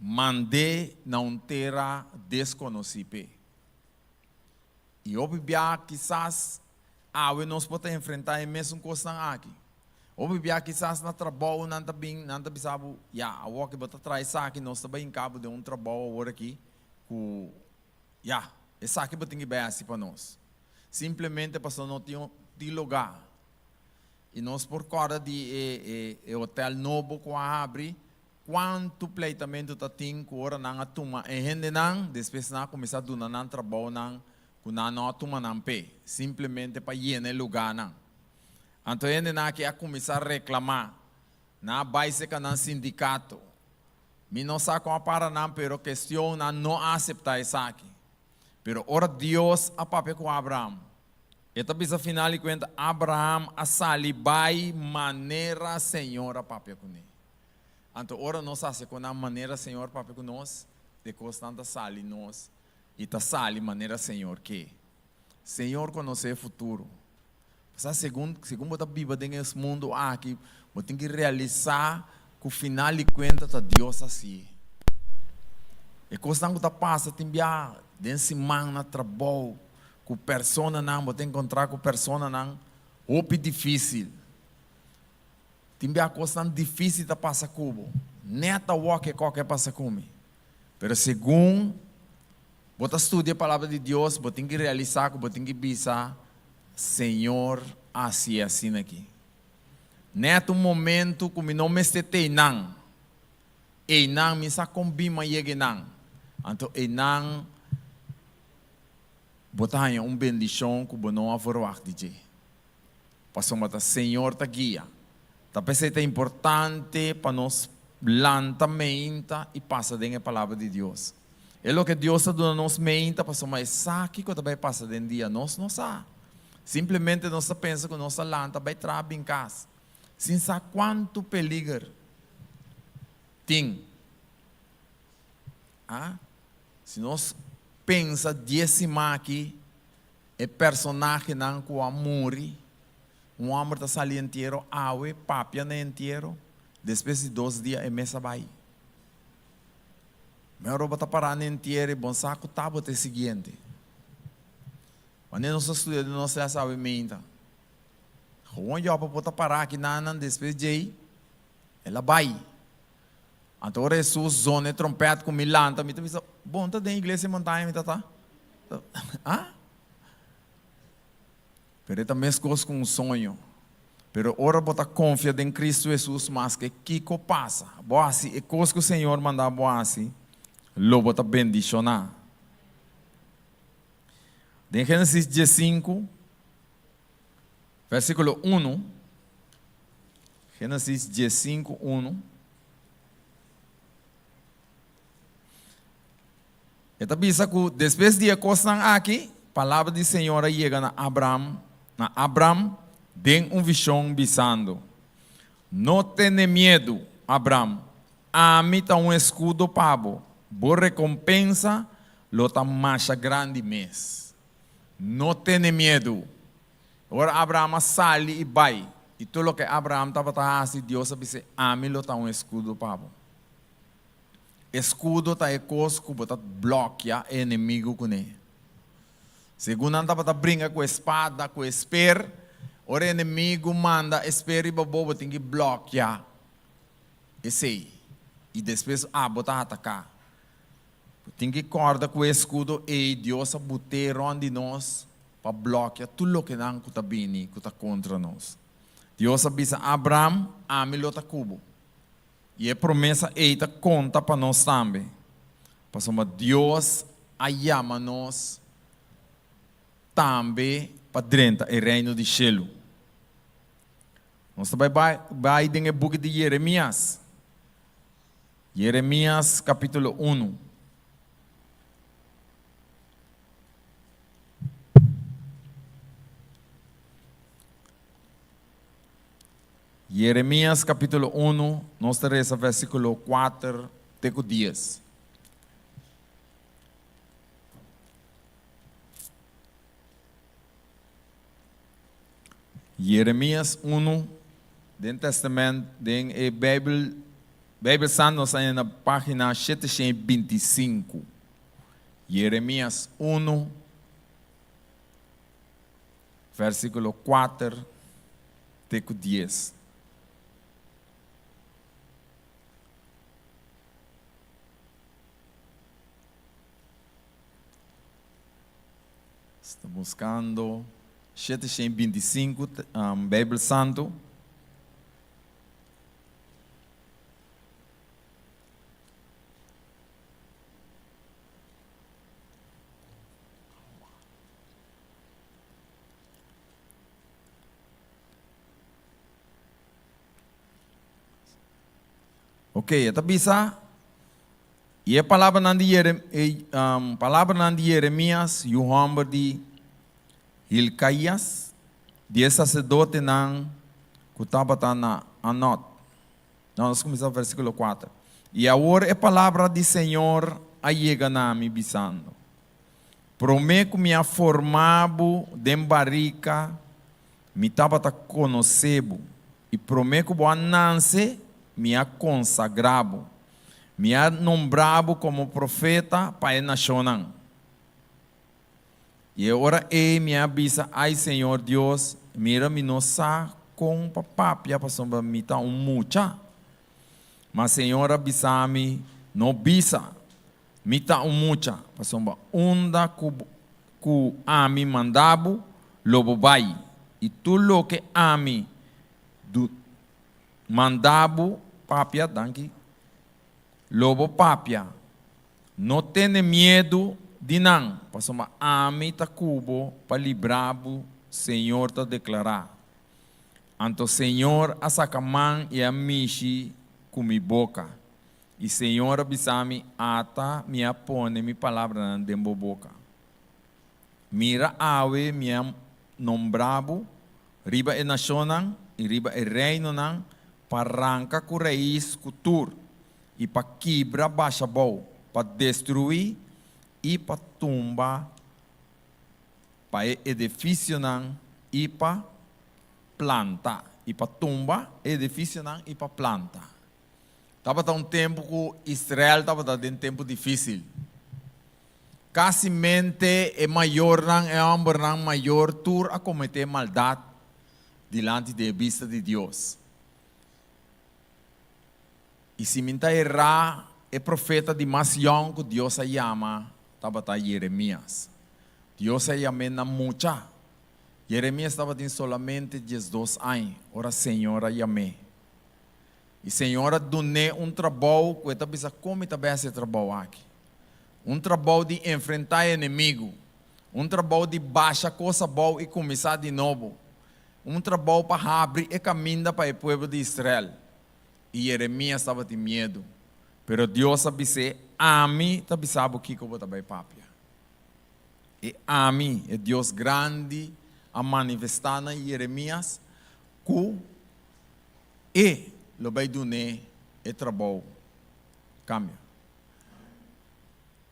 Mandei na terra desconhecida. E obviamente, quizás, nós podemos enfrentar a mesma coisa aqui. Obviamente, quizás, na trabalho, não sabemos, o que você traz aqui, nós também em cabo de um trabalho agora aqui, esse aqui você tem que ver assim para nós. Simplesmente, para não ter lugar. E nós, por causa de hotel novo que abre, quanto pleitamento tá tem que ora nang atuma e gente nang depois na começar do nang trabalho nang kuna não atuma nang pé simplesmente para llenar lugar nang então gente na que a começar a reclamar na base que nang sindicato mi não sabe como para nang pero questão na não aceitar isso aqui pero ora Deus a papel com Abraham esta bisa final e conta Abraham a salibai maneira Senhor a papel com ele. Então, ora nós fazemos com a maneira Senhor para com nós, de constante sali nós, e tá sali maneira Senhor que Senhor conhece o futuro. Segundo a Bíblia tem esse mundo aqui, você tem que realizar que o final de conta tá Deus assim. E constante que passa, tem via desse man na trabalho, com persona não, você encontrar com persona não, ou difícil. Tem a coisa difícil de passar cubo. Neta o que qualquer passa comigo. Mas segundo você estuda a palavra de Deus, você tem que realizar, você tem que pensar, Senhor, assim aqui. Neta momento que me não me estetei não. E não me sa combina e não. Então e não botar bendição que você não vai de Passou mata Senhor ta guia. Talvez é importante para nós plantar mente e passar dentro da palavra de Deus. É o que Deus está dando nos mente para somar saque que também passa dentro do dia. Nós não sabemos. Simplesmente nós pensamos que nossa lanta vai trabalhar em casa. Sem saber quanto perigo tem. Se nós pensamos décima aqui, é personagem não que morre. Homem está saliendo inteiro, água, papia na inteiro, depois de 2 dias é mesa vai. Meu roupa está parando inteiro e bom saco tá bote seguinte. Quando nós estudamos, nós já sabemos menta. Como eu para parar aqui na depois de aí, ela vai. Então Jesus zona trompete com milanta, me diz, bom tá dentro da igreja montanha, me tá. Pero também as coisas com um sonho. Pero ora bota confiança em Cristo Jesus, mas que Kiko passa. Boa assim, é coisa que o Senhor manda boa assim. Lo bota bendicionar. Em Gênesis 15, versículo 1. Gênesis 15, 1. Esta bisa que depois de coisa aqui, palavra do Senhor chega na Abraham. den visão bisando. Não tenha medo, Abraão. A-me tá escudo pabo. Boa recompensa, lota marcha grande mês. Não tenha medo. Ora Abraão sale e vai. E tudo o que Abraão estava assim, Deus disse, a-me lota escudo pabo. Escudo tá coisa que bloqueia o inimigo com ele. Segundo anda para brincar com a espada, com a esper, o inimigo manda esper e bobo tem que bloquear. Esse aí. E depois botar atacar. Tem que corda com o escudo e Deus botar de nós para bloquear tudo o que não está bem, que está contra nós. Deus avisa Abraão, a-me lota cubo. E a promessa eita conta para nós também. Para Deus chama nós também para dentro do reino de Shelo. Nós também vai em o book de Jeremias. Jeremias capítulo 1. Jeremias capítulo 1, nós teremos versículo 4 até 10. Jeremias 1, do Testamento, dentro da Bíblia Santa, nós estamos na página 725. Jeremias 1, versículo 4 até 10. Estou buscando 725, Bíblia Santo. Ok, esta bisa. E a palavra de Jeremias, e o homem de Hilcaias, de sacerdote que estava na Anot. Nós começamos o versículo 4. E agora a palavra do Senhor chega na mim, bisando. Prometo me a formabo de barrica, me estava a conhecebo, e prometo que nasce me a consagrabo. Me ha nombrado como profeta para a nação. E agora me avisa, ai Senhor Deus, mira-me nossa com papapia para sombra me tá mucha. Mas Senhor avisa-me, não avisa, me tá mucha para sombra onda ku ami mandabo lobo vai. E tudo o que ami do mandabo papia danke. Lobo papia, não tenha medo de não, passou uma ame ta cubo para librabo, Senhor ta declarar. Anto Senhor a sacaman e a mishi com mi boca, e Senhor abisami ata me apone mi palavra na dembo boca. Mira awe me nombrabo, riba e nacionan e riba e reino nan, para arranca com raiz cultura. E para quebrar baixa boa, para destruir e para tumbar, para edifício não e para plantar. E para tumbar, edifício não e para plantar. Estava um tempo que Israel estava em um tempo difícil. Casi mente é maior não é homem não maior tur a cometer maldade diante da vista de Deus. E se me errar, é profeta de mais young que Deus a chama, estava Jeremias. Deus a chama na mucha. Jeremias estava em solamente 12 anos. Ora, Senhora, chamei. E Senhora, deu trabalho, que eu pensei, como está bem esse trabalho aqui? Trabalho de enfrentar o inimigo. Trabalho de baixar coisa boa e começar de novo. Trabalho para abrir o caminho para o povo de Israel. E Jeremias estava de medo. Pero Deus avise, a mim, tu sabe o que eu vou trabalhar papia. E a mim, é Deus grande a manifestar na Jeremias, ku e lo vai dune e trabalho cambia.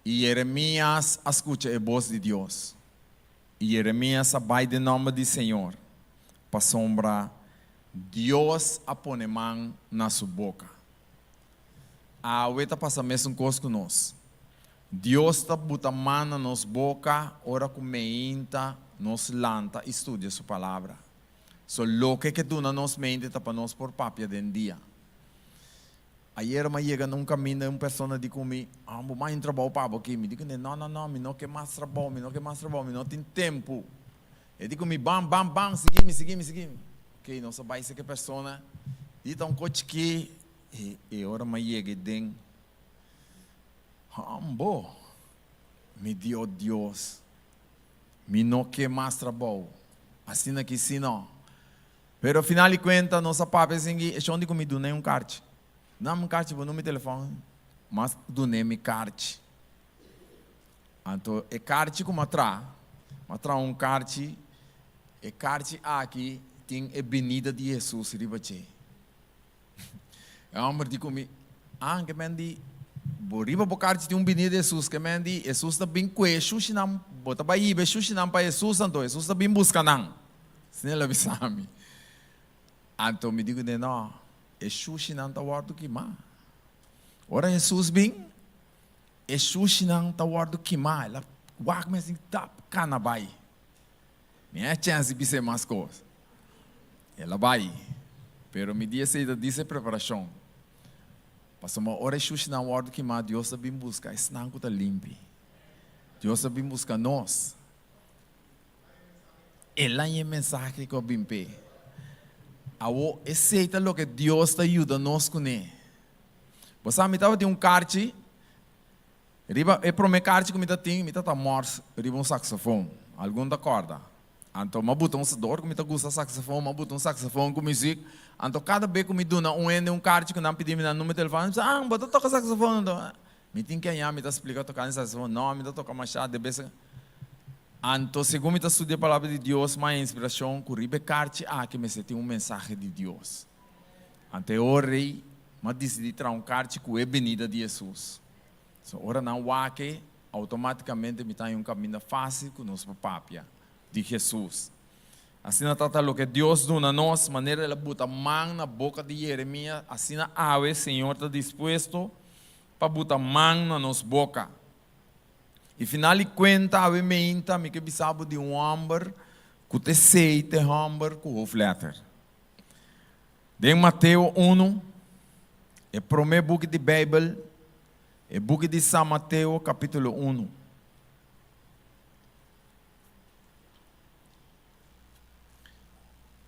E Jeremias escuta a voz de Deus. E Jeremias vai de nome do Senhor para sombra Deus a pôr mão na sua boca. A ueta passa mesmo coisa conosco. Deus está botando mão na nossa boca, ora comenta, nos lanta, estuda sua palavra. So lo que tu na nos mente está para nós por papia den dia. Ayer me chega num caminho uma pessoa diz comigo, vou mais trabalho para aqui. Me digo, não, me não quer mais trabalho, me não tem tempo. Eu digo comigo, bam, seguime. Ok, não sabe se que pessoa, diz um coche que, e ora me chega dentro. Me dio Deus, me não quer mais trabalho. Assim aqui, sim, não. Pero afinal de contas, nossa papai assim, é onde comigo nem um carte. Não me carte, vou no meu telefone, mas do nem me carte. Então, é carte como atrás um carte, é carte aqui tem a benida de Jesus ribache. É um de comigo, que mendi, riba bo carte tem benida de Jesus, que mendi, Jesus está bem coe, xuxi não, bota baíbe, xuxi não para Jesus, então Jesus está bem busca não. Se não ele sabe. Então me digo não. Jesus não está guardando que má. Ora Jesus bem, Jesus não está guardando que má. Ela guarda assim, tá cana vai. Minha chance de ser mais coisas. Ela vai. Pero me dia cedo disse preparação. Passou uma hora Jesus não guarda que má. Deus está bem buscar. Esse não está limpo. Deus está bem buscar nós. Ela é a mensagem que eu bem pé. Aceita o que Deus está ajudando nós com ele. Você sabe, eu tenho um carte, é para o carte que eu tenho, eu tenho morso, eu um saxofone, algum da corda. Então, eu boto um sador, eu gosto de saxofone, eu boto um saxofone com música. Então, cada vez que eu dou um carte que não pedi no meu telefone, eu vou tocar saxofone. Eu tenho que ir, eu explicar tocar saxofone, não, eu tocar machado, então, segundo eu estudei a palavra de Deus, mais inspiração, que eu carte que me senti um mensagem de Deus. Então, eu orei, mas decidi trazer um carte que é benida de Jesus. So, ora não há que automaticamente me tem um caminho fácil com nosso papia de Jesus. Assim trata o que Deus dá a nós, maneira de botar a mão na boca de Jeremias, assim o Senhor está disposto para botar a mão na nossa boca. E final de contas, eu me que bisabo de um homem que te sei te homem que o fletter. Em Mateus 1, é o primeiro book de Bíblia, é o book de São Mateus, capítulo 1.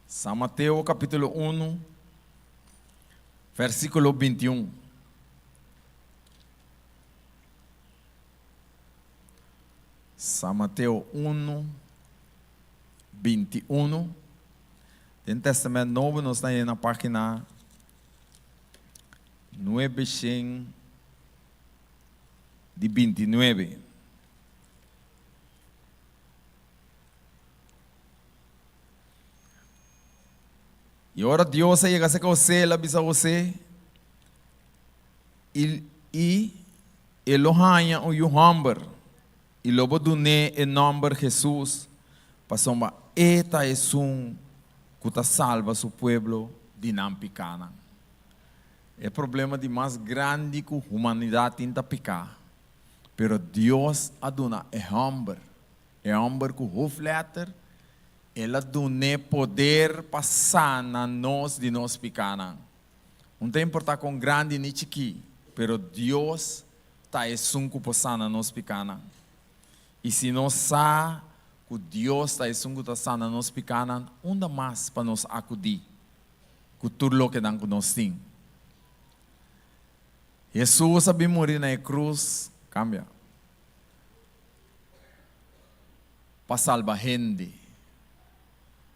São Mateus, capítulo 1, versículo 21. São Mateus 1, 21. No Testamento Novo, nós estamos na página 929. E agora Deus chega a ser com você, ela avisa você. E ele ganha o Yuhamber. E logo do ne em nome de Jesus, passamos eta é um que está salva seu povo de não picar. É o problema de mais grande que a humanidade tenta picar. Pero Deus aduna é homem que reflete, ele aduna poder passar na nós de nós picar. Não tem importar com grande nem chiqui, pero Deus está é um que passar na nós picar. E se nós sabemos que Deus está escutando nos pecados, onde mais para nos acudir? Com tudo o que nós temos. Jesus sabe morrer na cruz, cambia. Para salvar gente.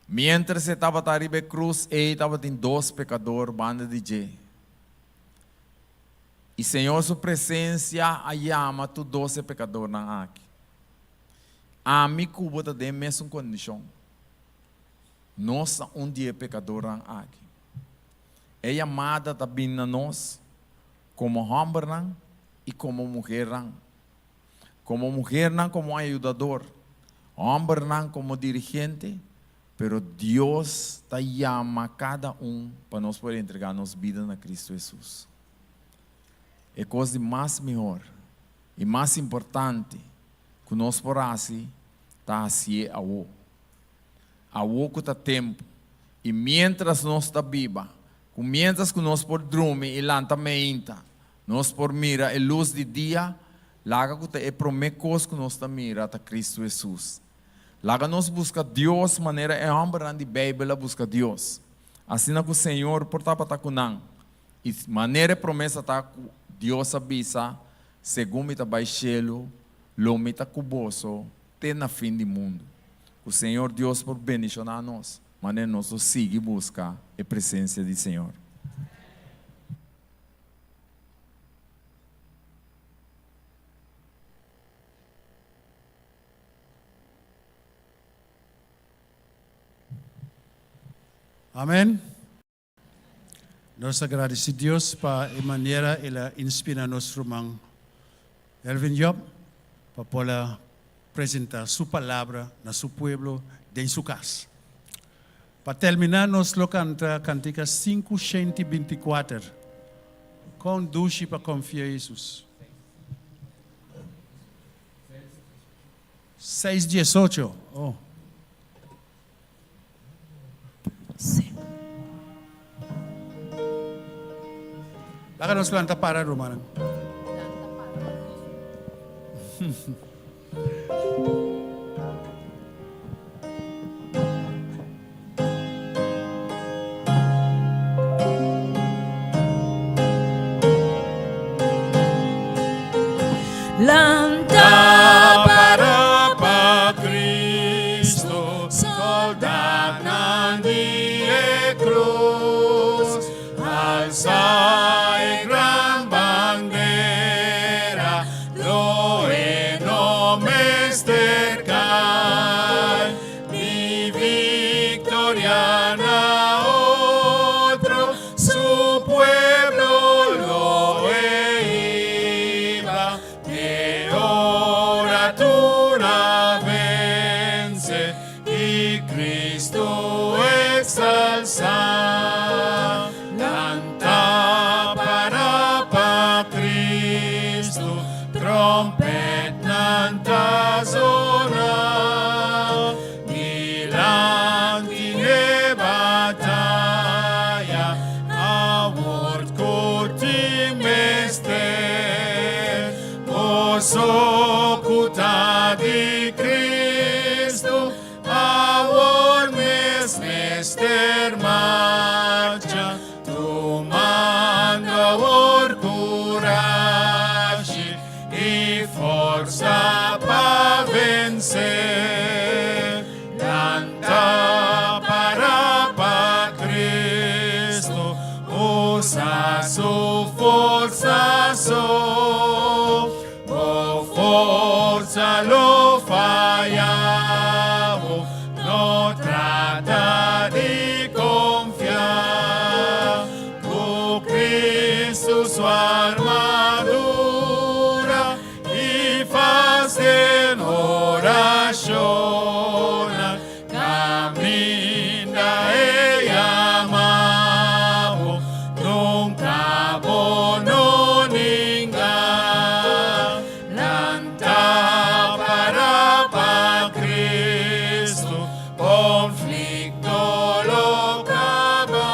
Mientras estava na cruz, ele estava com 2 pecadores, banda de gente. E Senhor, sua presença, chama tu 12 pecadores na aqui. A mim que bota de mesma condição. nós um dia pecador aqui. É chamada também a nós como homem e como mulher. Como mulher como ajudador, homem como dirigente, pero Deus está chama cada para nós poder entregar nossa vida na Cristo Jesus. É coisa mais melhor e mais importante que nós podemos tá assim a o que está tempo e mientras nós está viva, mientras que nós por dormir e lentamente nós por mira a luz de dia, laga que é promessa que nós está mira a Cristo Jesus. Laga nós busca Deus maneira é homem de Bíblia busca Deus. Assim que o Senhor portava tá com nang e maneira promessa tá Deus avisa segundo está baixelo, lome está cuboso, tem na fim do mundo. O Senhor Deus por bendicionar nós, maneira nós siga e busca a presença do Senhor. Amém. Nós agradecemos a Deus para a maneira ele inspira nosso irmão Elvin Job para poder apresentar sua palavra na seu povo, em sua casa. Para terminar, nós cantamos cantica 524. Conduz para confiar em Jesus. 6:18. Oh. Sim. Baka nos planta para Romana. Para pa Cristo, soldat ng die cruz, alza e gran bandera, lo no mestercal, mi victoria na otro, su pueblo lo iba, e ora tu la vence, y Cristo exalza, canta para Cristo, trompet nanta zona, milanti ne battaglia, award koti mester, oso kuta di Cristo, award mester marcha, tu manda or courage e forza pa vencer, canta para Cristo, usa su forza forza lo fallavo, no trata di confiar, con Cristo su armadura y faz en oración, camina e amavo, nunca bono ninga, canta para Cristo, conflicto lo acaba,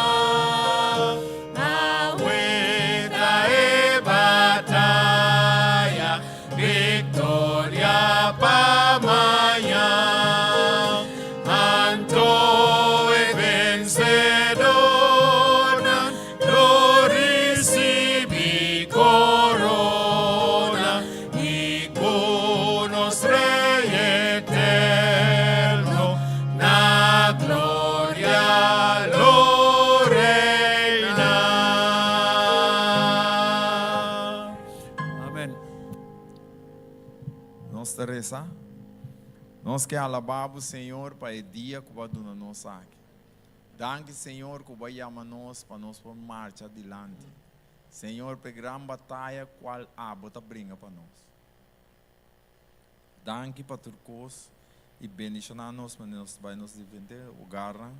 agueta e battaglia, victoria pa mañana, anto e vencedora, lo recibi corona, y conos rey eterno, na gloria lo reina. Amén. Nós Teresa, nós que alabamos o Senhor para o dia que vai dar nossa aqui. Danke, Senhor, que vai chamar nós para nós por marcha adiante. Senhor, para grande batalha, qual abota brinca para nós. Danke para turcos e bendicionar nós, para nós vai nos defender o garra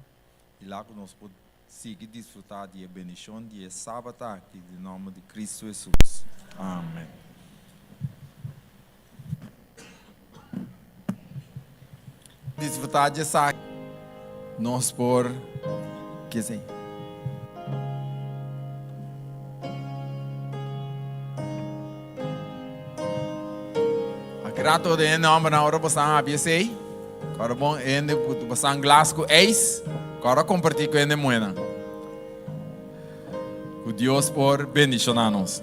e lá que nós podemos seguir desfrutar de bendição de sábado aqui, em nome de Cristo Jesus. Amém. Desfrutar de essa nós por que sei. Grato de nome na hora você sabe sei. Agora bom ende você glass com ex. Agora compartilhar com ele moeda. Que Deus por bendicionar nós.